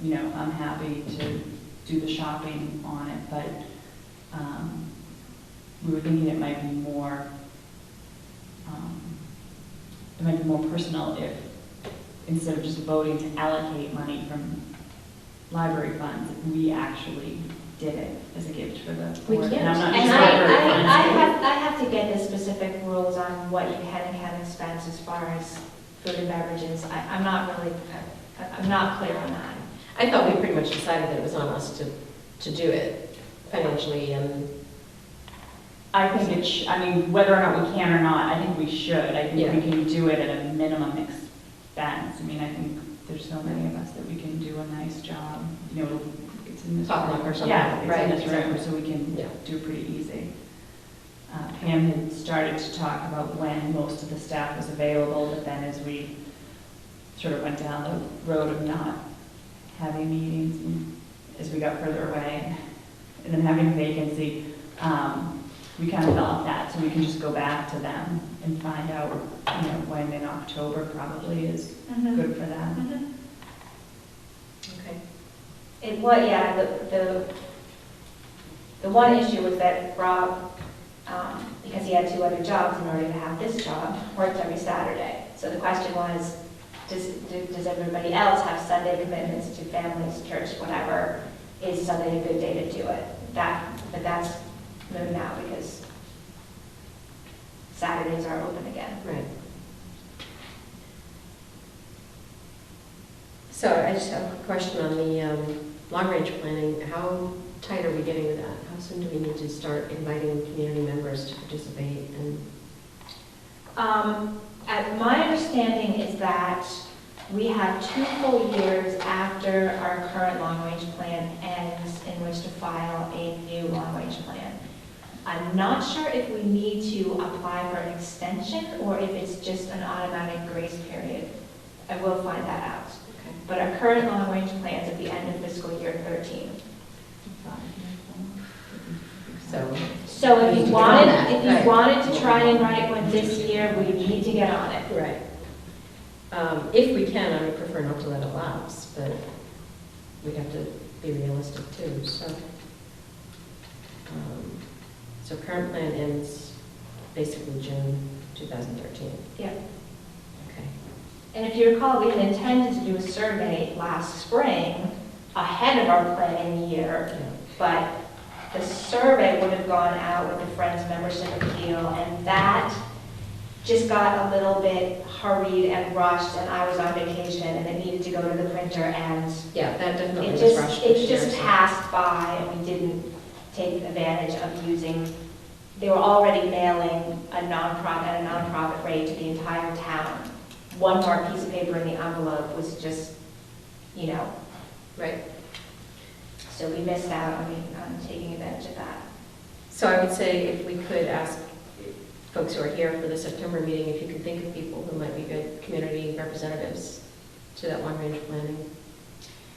I'm happy to do the shopping on it. But we were thinking it might be more personal if, instead of just voting to allocate money from library funds, we actually did it as a gift for the We board. can't. And I'm not and sure if I have to get the specific rules on what you can and can't expense as far as food and beverages. I'm not really I'm not clear on that. I thought we pretty much decided that it was on us to do it financially and, I think I mean, whether or not we can or not, I think we should. I think Yeah. we can do it at a minimum expense. I mean, I think there's so many of us that we can do a nice job. You know, it's in this Potluck room. or something. Yeah, it's Right, in this room, exactly. so we can Yeah. do pretty easy. Pam had started to talk about when most of the staff was available, but then as we sort of went down the road of not having meetings, and as we got further away, and then having a vacancy, we kind of fell off that, so we can just go back to them and find out, you know, when in October probably is good for them. okay. It was, yeah, the one issue was that Rob, because he had 2 other jobs in order to have this job, worked every Saturday. So the question was, does everybody else have Sunday commitments to families, church, whatever? Is Sunday a good day to do it? But that's moot now because Saturdays are open again. Right. So I just have a quick question on the long-range planning. How tight are we getting with that? How soon do we need to start inviting community members to participate? And My understanding is that we have 2 full years after our current long-range plan ends in which to file a new long-range plan. I'm not sure if we need to apply for an extension or if it's just an automatic grace period. I will find that out. okay. But our current long-range plan is at the end of fiscal year 13. So So We need if to you get on that, right. wanted to try and write one this year, we need to get on it. right. If we can, I would prefer not to let it lapse, but we'd have to be realistic too. So current plan ends basically June 2013. Yeah. Okay. And if you recall, we had intended to do a survey last spring ahead of our planning year, Yeah. but the survey would have gone out with the Friends membership appeal, and that just got a little bit hurried and rushed, and I was on vacation, and it needed to go to the printer, and Yeah, that definitely it was just, rushed it this year, just so- passed by, and we didn't take advantage of using, they were already mailing a nonprofit at a nonprofit rate to the entire town. One more piece of paper in the envelope was just, you know, Right. so we missed out on taking advantage of that. So I would say if we could ask folks who are here for the September meeting, if you could think of people who might be good community representatives to that long-range planning.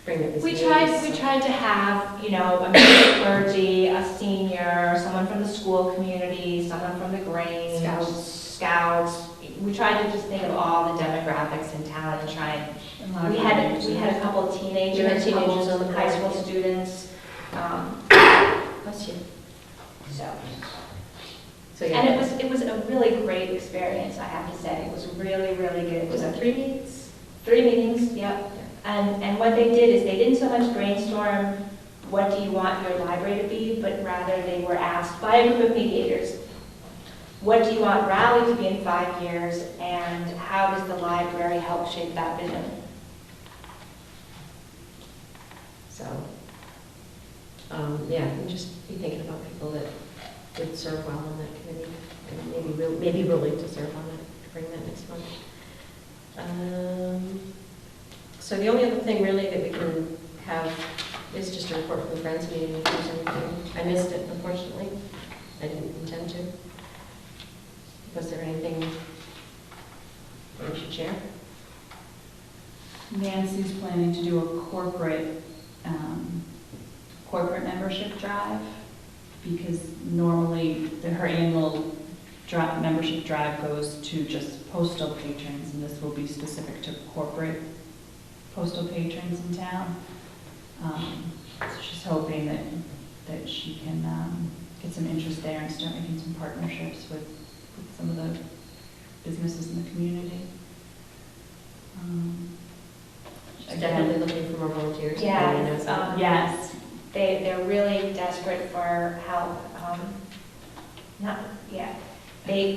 Bring their We business. tried to have, you know, a member of clergy, a senior, someone from the school community, someone from the Grange, Scouts. We tried to just think of all the demographics in town and try and, we had a couple of teenagers, You had teenagers on the high board, school yeah. students, Bless you. so. So yeah. And it was a really great experience, I have to say. It was really, really good. Was that 3 meetings? 3 meetings, yep. And what they did is they didn't so much brainstorm, what do you want your library to be, but rather they were asked by a group of mediators, what do you want Raleigh to be in 5 years, and how does the library help shape that vision? So, yeah, and just be thinking about people that would serve well on that committee, and maybe willing to serve on that, to bring that next month. So the only other thing really that we can have is just a report from the Friends meeting, if there's anything. I missed it, unfortunately. I didn't intend to. Was there anything that we should share? Nancy's planning to do a corporate membership drive, because normally her annual membership drive goes to just postal patrons, and this will be specific to corporate postal patrons in town. So she's hoping that she can get some interest there and start making some partnerships with some of the businesses in the community. She's definitely looking for more volunteers. Yeah, Everybody knows that. Yes. They're really desperate for help. Active help. They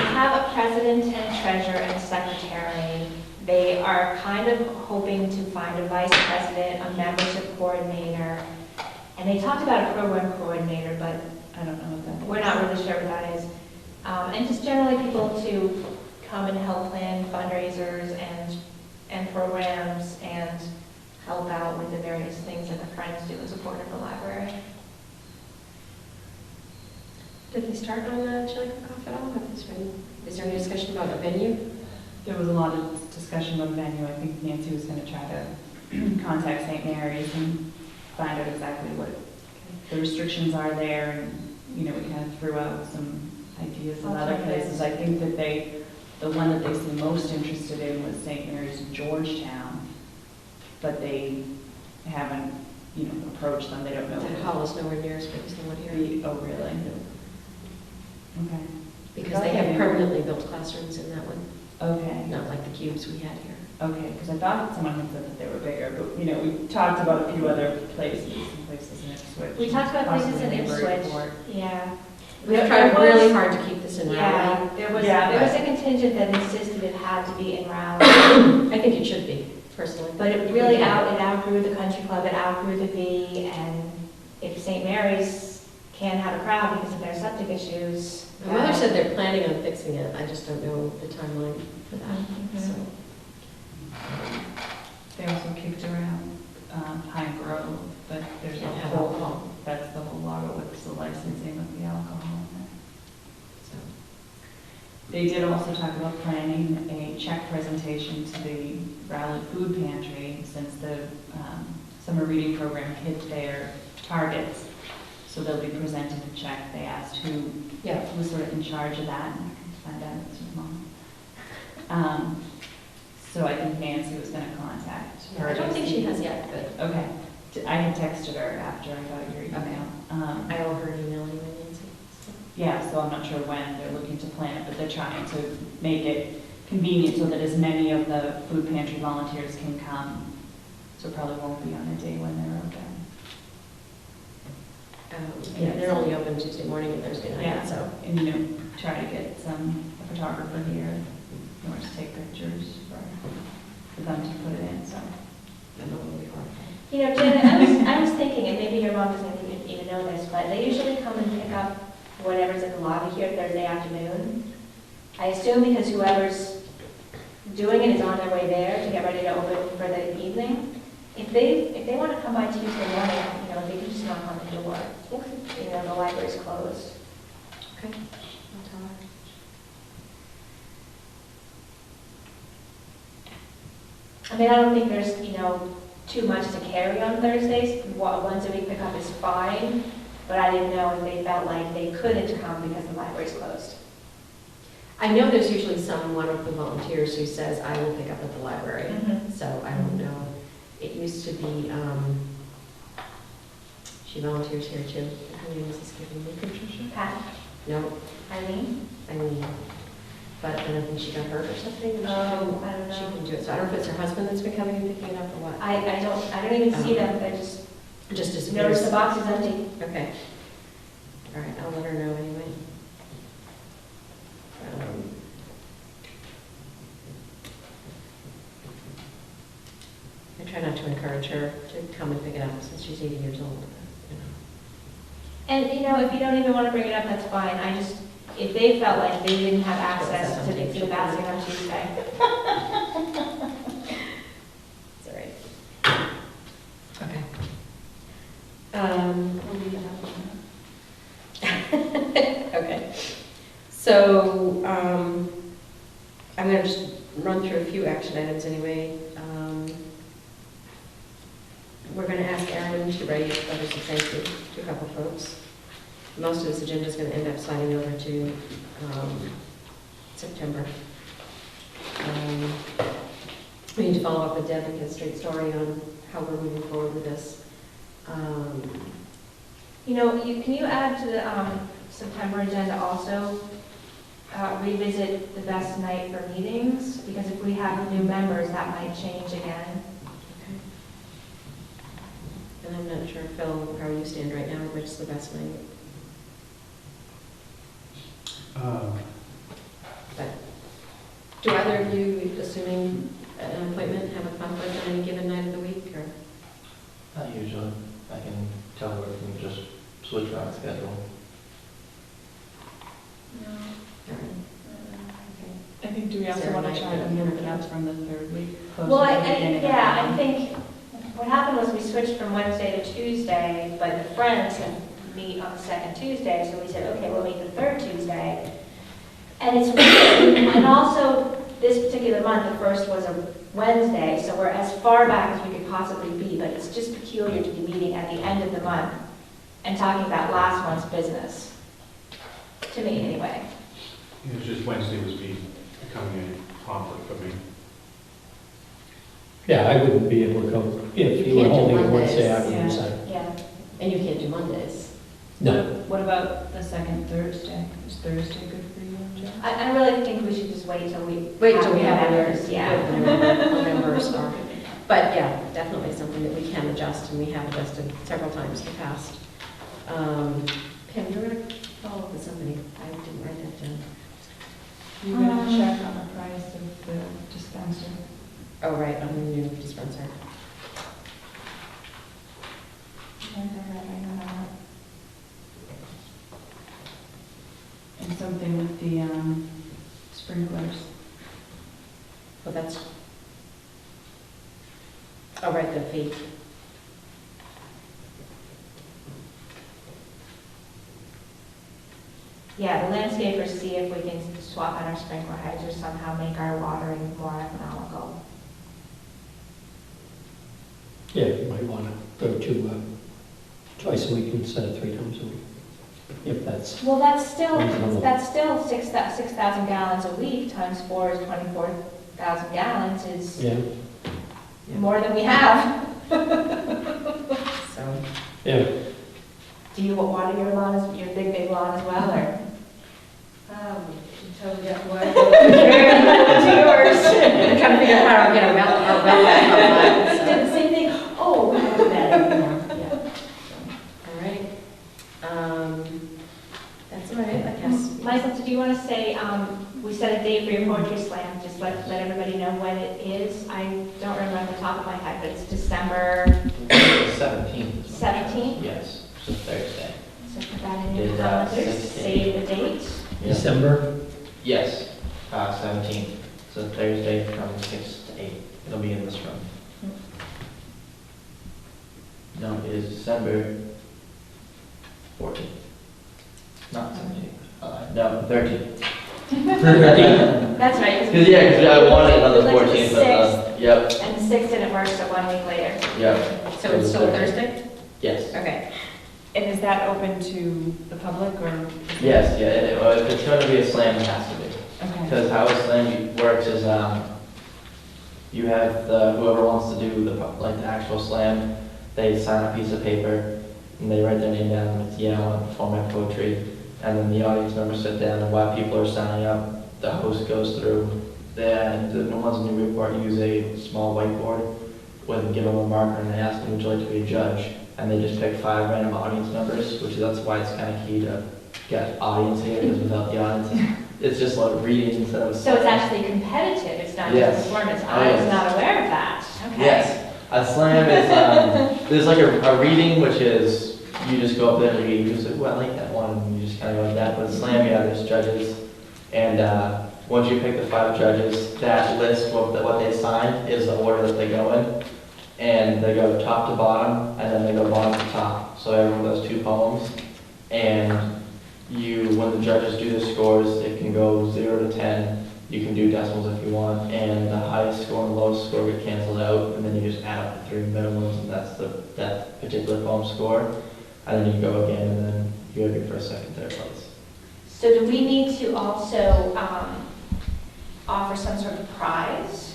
have a president and a treasurer and a secretary. They are kind of hoping to find a vice president, a membership coordinator, and they talked about a program coordinator, but I don't know what that is. we're not really sure what that is. And just generally people to come and help plan fundraisers and programs and help out with the various things that the Friends do in support of the library. Did they start on the chili cook-off at all? Is there any discussion about a venue? There was a lot of discussion on venue. I think Nancy was going to try to contact St. Mary's and find out exactly what the restrictions are there. And, you know, we kind of threw out some ideas of other places. I think that the one that they seemed most interested in was St. Mary's in Georgetown, but they haven't, you know, approached them. They don't know. The hall is nowhere near as big as the one here. Oh, really? Okay. Because they have permanently built classrooms in that one, Okay. not like the cubes we had here. Okay, because I thought someone had said that they were bigger, but, you know, we talked about a few other places, some places in Ipswich. We talked about places in possibly Ipswich, Newburyport. yeah. We've There tried was- really hard to keep this in Raleigh. Yeah, there was Yeah. a contingent that insisted it had to be in Raleigh, I think it should be, personally. but it really outgrew the country club, it outgrew the B, and if St. Mary's can't have a crowd because of their septic issues. My mother said they're planning on fixing it, I just don't know the timeline for that, Mhm. so. They also kicked around Pine Grove, but there's Can't a have whole, alcohol. that's the whole law with the licensing of the alcohol. So. They did also talk about planning a check presentation to the Raleigh Food Pantry since the summer reading program hit their targets. So they'll be presenting a check. They asked who was sort of in charge of that, and I can find out if it's your mom. So I think Nancy was going to contact her. I don't think she has yet, but Okay. I had texted her after I got your email. I owe her an email anyway, Nancy. So. Yeah, so I'm not sure when they're looking to plan it, but they're trying to make it convenient so that as many of the food pantry volunteers can come. So it probably won't be on a day when they're open. Yeah, they're only open Tuesday morning and Thursday night, Yeah. so. And, you know, try to get a photographer here in order to take pictures for them to put it in, so. I know it'll be hard. You know, Janet, I was thinking, and maybe your mom doesn't even know this, but they usually come and pick up whatever's in the lobby here Thursday afternoon. I assume because whoever's doing it is on their way there to get ready to open for the evening. If they want to come by Tuesday morning, you know, they can just knock on the door. You know, the library's closed. Okay, I'll tell her. I mean, I don't think there's, you know, too much to carry on Thursdays. Once a week pickup is fine, but I didn't know if they felt like they couldn't come because the library's closed. I know there's usually one of the volunteers who says, I will pick up at the library. Mhm. So I don't know. It used to be, she volunteers here too. Her name is escaping me. Patricia? Pat, No, Eileen? but then I think she got hurt or something. And Oh, I don't She know. can do it. So I don't know if it's her husband that's been coming and picking it up or what. I don't even see them, I just Just noticed disappears. the box is empty. Okay. All right, I'll let her know anyway. I try not to encourage her to come and pick it up since she's 80 years old, you know. And, you know, if you don't even want to bring it up, that's fine. If they felt like they didn't have access to the basket on Tuesday. It's all right. Okay. Okay. So, I'm going to just run through a few action items anyway. We're going to ask Aaron to write letters of thank you to a couple folks. Most of this agenda is going to end up sliding over to September. We need to follow up with Deb and get a straight story on how we're moving forward with this. You know, can you add to the September agenda also, revisit the best night for meetings? Because if we have new members, that might change again. Okay. And I'm not sure, Phil, how you stand right now, which the best night. But do either of you, assuming an appointment, have a conflict on any given night of the week, or? Not usually. I can tell her if we just switch around schedule. No. I think, do we Is also there a want to night try that to you move have it it up from the third week? closer Well, to the beginning of the I month? think what happened was we switched from Wednesday to Tuesday, but the Friends can meet on the second Tuesday, so we said, okay, we'll meet the third Tuesday. And it's weird, and also, this particular month, the first was a Wednesday, so we're as far back as we could possibly be, but it's just peculiar to be meeting at the end of the month and talking about last month's business, to me anyway. It's just Wednesday was becoming a conflict for me. Yeah, I wouldn't be able to go, if you were Can't do holding it Mondays. Wednesday, I would Yeah. say. Yeah. And you can't do Mondays. No. What about the second Thursday? Is Thursday good for you, Joe? I really think we should just wait till we. Wait till we have members, our, yeah. our members are. But yeah, definitely something that we can adjust, and we have adjusted several times in the past. Pam, you're going to follow up with somebody. I didn't write that down. You're going to check on the price of the dispenser. Oh, right, on the new dispenser. And something with the sprinklers. Well, that's, oh, right, the fee. Yeah, the landscapers see if we can swap out our sprinkler heads or somehow make our watering more economical. Yeah, you might want to go to twice a week instead of 3 times a week, if that's Well, that's still reasonable. 6,000 gallons a week times 4 is 24,000 gallons is Yeah, more than we have. So, yeah. Do you water your lawn, your big lawn as well, or? Until we get water. To yours. I'm trying to figure out how to get our well back on Did the same thing? Oh, I have that. Yeah. All right. That's all right, I guess. Michael, did you want to say, we set a date for your poetry slam, just let everybody know when it is? I don't remember off the top of my head, but it's December 17th. 17th? Yes, it's a Thursday. So put that in your Did, calendars, 16th. save the date. December? Yes, 17th. It's a Thursday from 6 to 8. It'll be in this room. No, it is December 14th. Not 17th. No, 13th. 13th? That's right. Because I wanted it on the It was like 14th, the but, yep, 6th, and the 6th didn't work, so 1 week later. yep, So it's still Thursday? yes. Okay. And is that open to the public or? Yes, yeah, if it's going to be a slam, it has to be. Okay. Because how a slam works is, you have whoever wants to do the actual slam, they sign a piece of paper and they write their name down, and it's, yeah, I want to perform my poetry. And then the audience members sit down, and while people are signing up, the host goes through. The ones in Newburyport use a small whiteboard with, give them a marker, and they ask them, would you like to be a judge? And they just pick 5 random audience members, that's why it's kind of key to get audience here, because without the audience, it's just like reading instead of. So it's actually competitive, it's not Yes. just performance. Oh, I was yes. not aware of that. Okay. Yes, a slam is, there's like a reading, which is, you just go up there and read, you just like, well, I like that one, and you just kind of go like that. But slam, yeah, there's judges, and once you pick the 5 judges, that list, what they sign, is the order that they go in. And they go top to bottom, and then they go bottom to top. So everyone does 2 poems, and when the judges do the scores, it can go 0 to 10. You can do decimals if you want, and the highest score and the lowest score get canceled out, and then you just add up the 3 minimums, and that's that particular poem score. And then you go again, and then you have your first, second, third place. So do we need to also offer some sort of prize?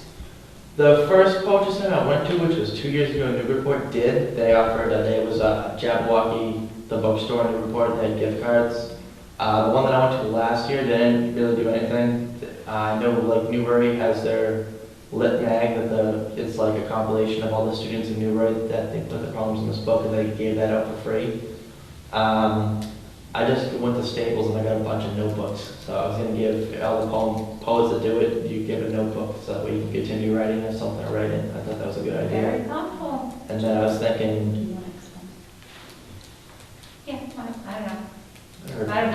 The first poetry slam I went to, which was 2 years ago in Newburyport, did. They offered, it was Jabberwocky, the bookstore in Newburyport, they had gift cards. The one that I went to last year didn't really do anything. I know like Newbury has their lit mag, it's like a compilation of all the students in Newbury that they put the poems in this book, and they gave that out for free. I just went to Staples and I got a bunch of notebooks. So I was gonna give all the poets that do it, you give a notebook so that way you can continue writing or something to write in. I thought that was a good Very idea. thoughtful. And then I was thinking, Yeah, I don't know. or- I'm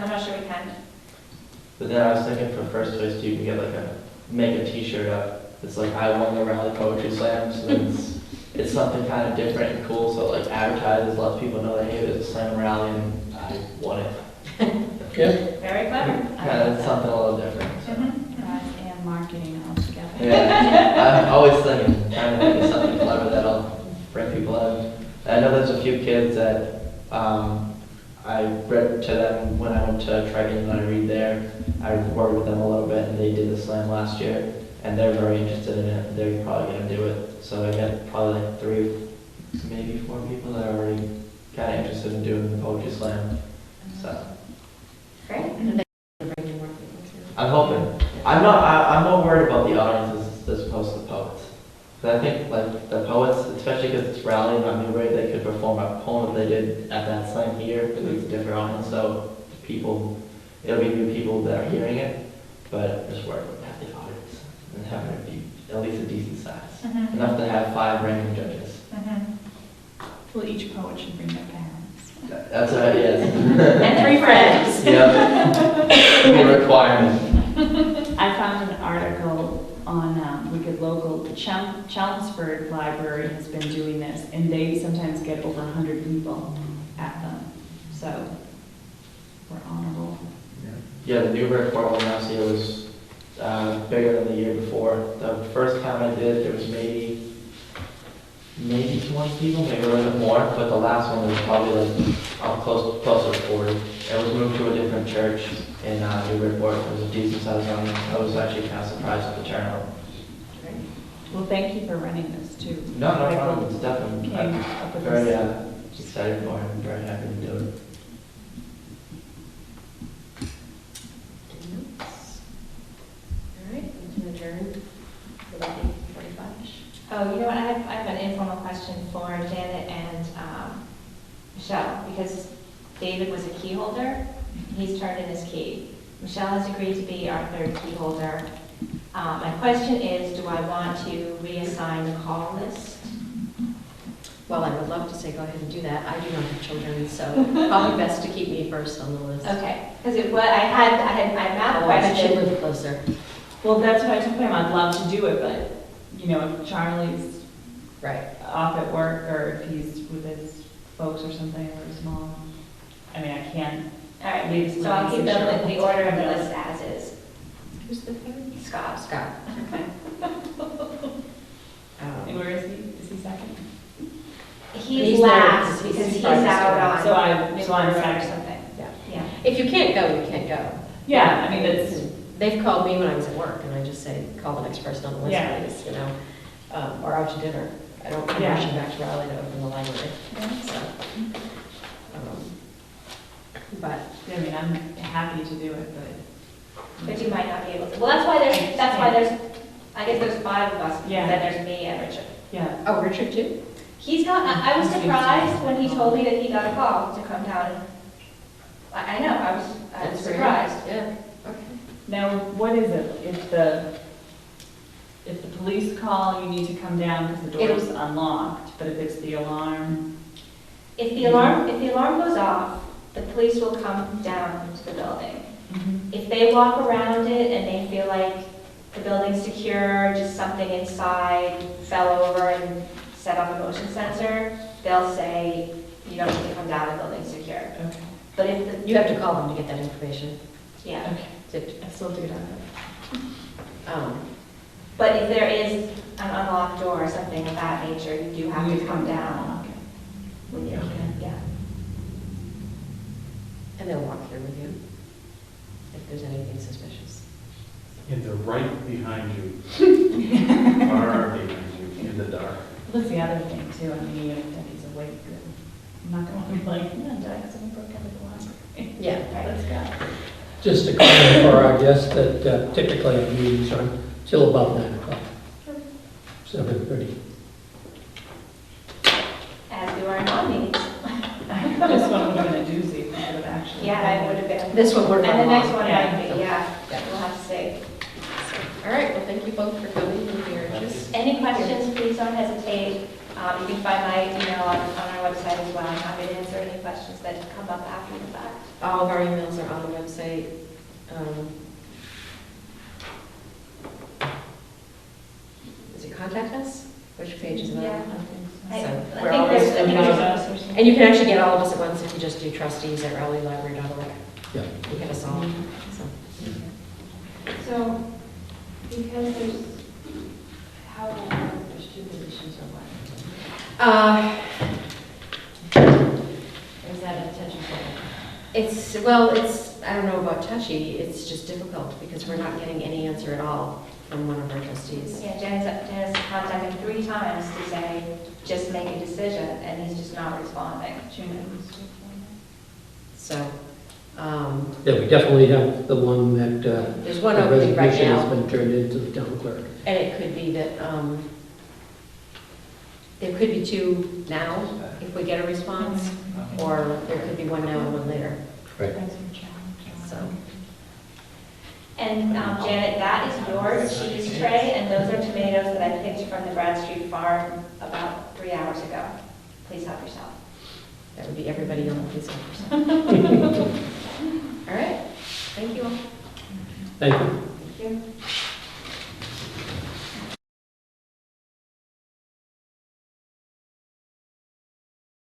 not sure we can. but then I was thinking for first place, you can get like make a t-shirt up. It's like, I won the Raleigh Poetry Slam, so then it's something kind of different and cool, so it like advertises, lets people know that, hey, there's a slam and rally and I won it. Yeah, Very clever. Kind of something a little different, so. Press and marketing all together. Yeah, I'm always thinking, trying to think of something clever that'll bring people in. I know there's a few kids that, I read to them when I went to Triton and I read there. I worked with them a little bit and they did the slam last year and they're very interested in it. They're probably gonna do it. So I got probably like 3, maybe 4 people that are already kind of interested in doing the poetry slam. So Great. And they bring in more people too. I'm hoping. I'm more worried about the audiences as opposed to the poets. But I think like the poets, especially because it's Raleigh, not Newbury, they could perform a poem that they did at that slam here, because it's a different audience, so people, it'll be new people that are hearing it, but just worried about half the audience and having it be at least a decent size. Enough to have 5 random judges. Well, each poet should bring their parents. That's what it is. And 3 friends. Yep. The requirement. I found an article on Wicked Local. The Chelmsford Library has been doing this, and they sometimes get over 100 people at them. So we're honorable. Yeah, the Newbury Portland last year was bigger than the year before. The first time I did, there was maybe 20 people, maybe a little bit more, but the last one was probably like closer to 40. It was moved to a different church in Newburyport. It was a decent sized audience. I was actually kind of surprised at the turnout. Well, thank you for running this too. No problem. It's definitely, Came up with very this. excited for it. I'm very happy to do it. All right, we can adjourn about 8:45-ish. Oh, you know what, I have an informal question for Janet and Michelle, because David was a key holder, he's turned in his key. Michelle has agreed to be our 3rd key holder. My question is, do I want to reassign the call list? Well, I would love to say go ahead and do that. I do not have children, so probably best to keep me first on the list. Okay, because I mapped Otherwise, I should question. live closer. Well, that's what I told him. I'd love to do it, but, you know, if Charlie's Right. off at work or if he's with his folks or something or his mom, I mean, I can't. All right, Leaves so I'll my keep decision. the order of the list as is. Who's the 3rd? Scott. Scott. Okay. And where is he? Is he second? He's He's last third, because he's he's farthest out away. on. So I'm Newburgh or second. something. Yeah. Yeah. If you can't go, you can't go. Yeah, I mean, that's, They've called me when I was at work, and I just say, call the next person on the list, Yeah. please, you know, or out to dinner. I don't come Yeah. rushing back to Raleigh to open the library, so. But, I mean, I'm happy to do it, but. But you might not be able to. Well, that's why there's, I guess there's 5 of us, Yeah. then there's me and Richard. Yeah. oh, Richard too? He's got, I was surprised when he told me that he got a call to come down. I know, I was That's very surprised. nice. Yeah, okay. Now, what is it? If the police call, you need to come down because the door is unlocked, but if it's the alarm, If the alarm goes off, the police will come down to the building. If they walk around it and they feel like the building's secure, just something inside fell over and set off a motion sensor, they'll say, you don't need to come down, the building's secure. okay. But if the, You have to call them to get that information. yeah, I still have to get on that. but if there is an unlocked door or something of that nature, you do have to come down. Okay. When you- Yeah. And they'll walk through with you if there's anything suspicious. And they're right behind you. Far behind you, in the dark. That's the other thing too, I mean, even if he's awake, I'm not gonna be like, no, Doug, someone broke out of the library. Yeah. Let's go. Just a comment for our guests that typically our meetings are till about 9 o'clock. 7:30. As do our non-meetings. This one would have been a doozy if we could have Yeah, it would have been. This one we're not And the next on. one Yeah. might be, yeah, Yeah. we'll have to see. All right, well, thank you both for coming and for your interest. Any questions, please don't hesitate. You can find my email on our website as well. I'm happy to answer any questions that come up after the fact. All of our emails are on the website. Is it contact us? Which page is it on? Yeah. I So, I we're think always- there's, and I you think can- there's- And you can actually get all of us at once if you just do trustees@raleigh.library.org. Yeah. You get us all, so. So, because there's, How, there's two positions or what? Or is that a touchy subject? Well, I don't know about touchy, it's just difficult because we're not getting any answer at all from one of our trustees. yeah, Dennis contacted 3 times to say, just make a decision, and he's just not responding. So, Yeah, we definitely have the one that, there's the one opening right resignation has now, been turned into the town clerk. and it could be that, there could be 2 now, if we get a response, or there could be 1 now and 1 later, Right. so. And Janet, that is your cheese tray, and those are tomatoes that I picked from the Bradstreet farm about 3 hours ago. Please help yourself. That would be everybody on the police officer. All right, thank you all. Thank you. Thank you.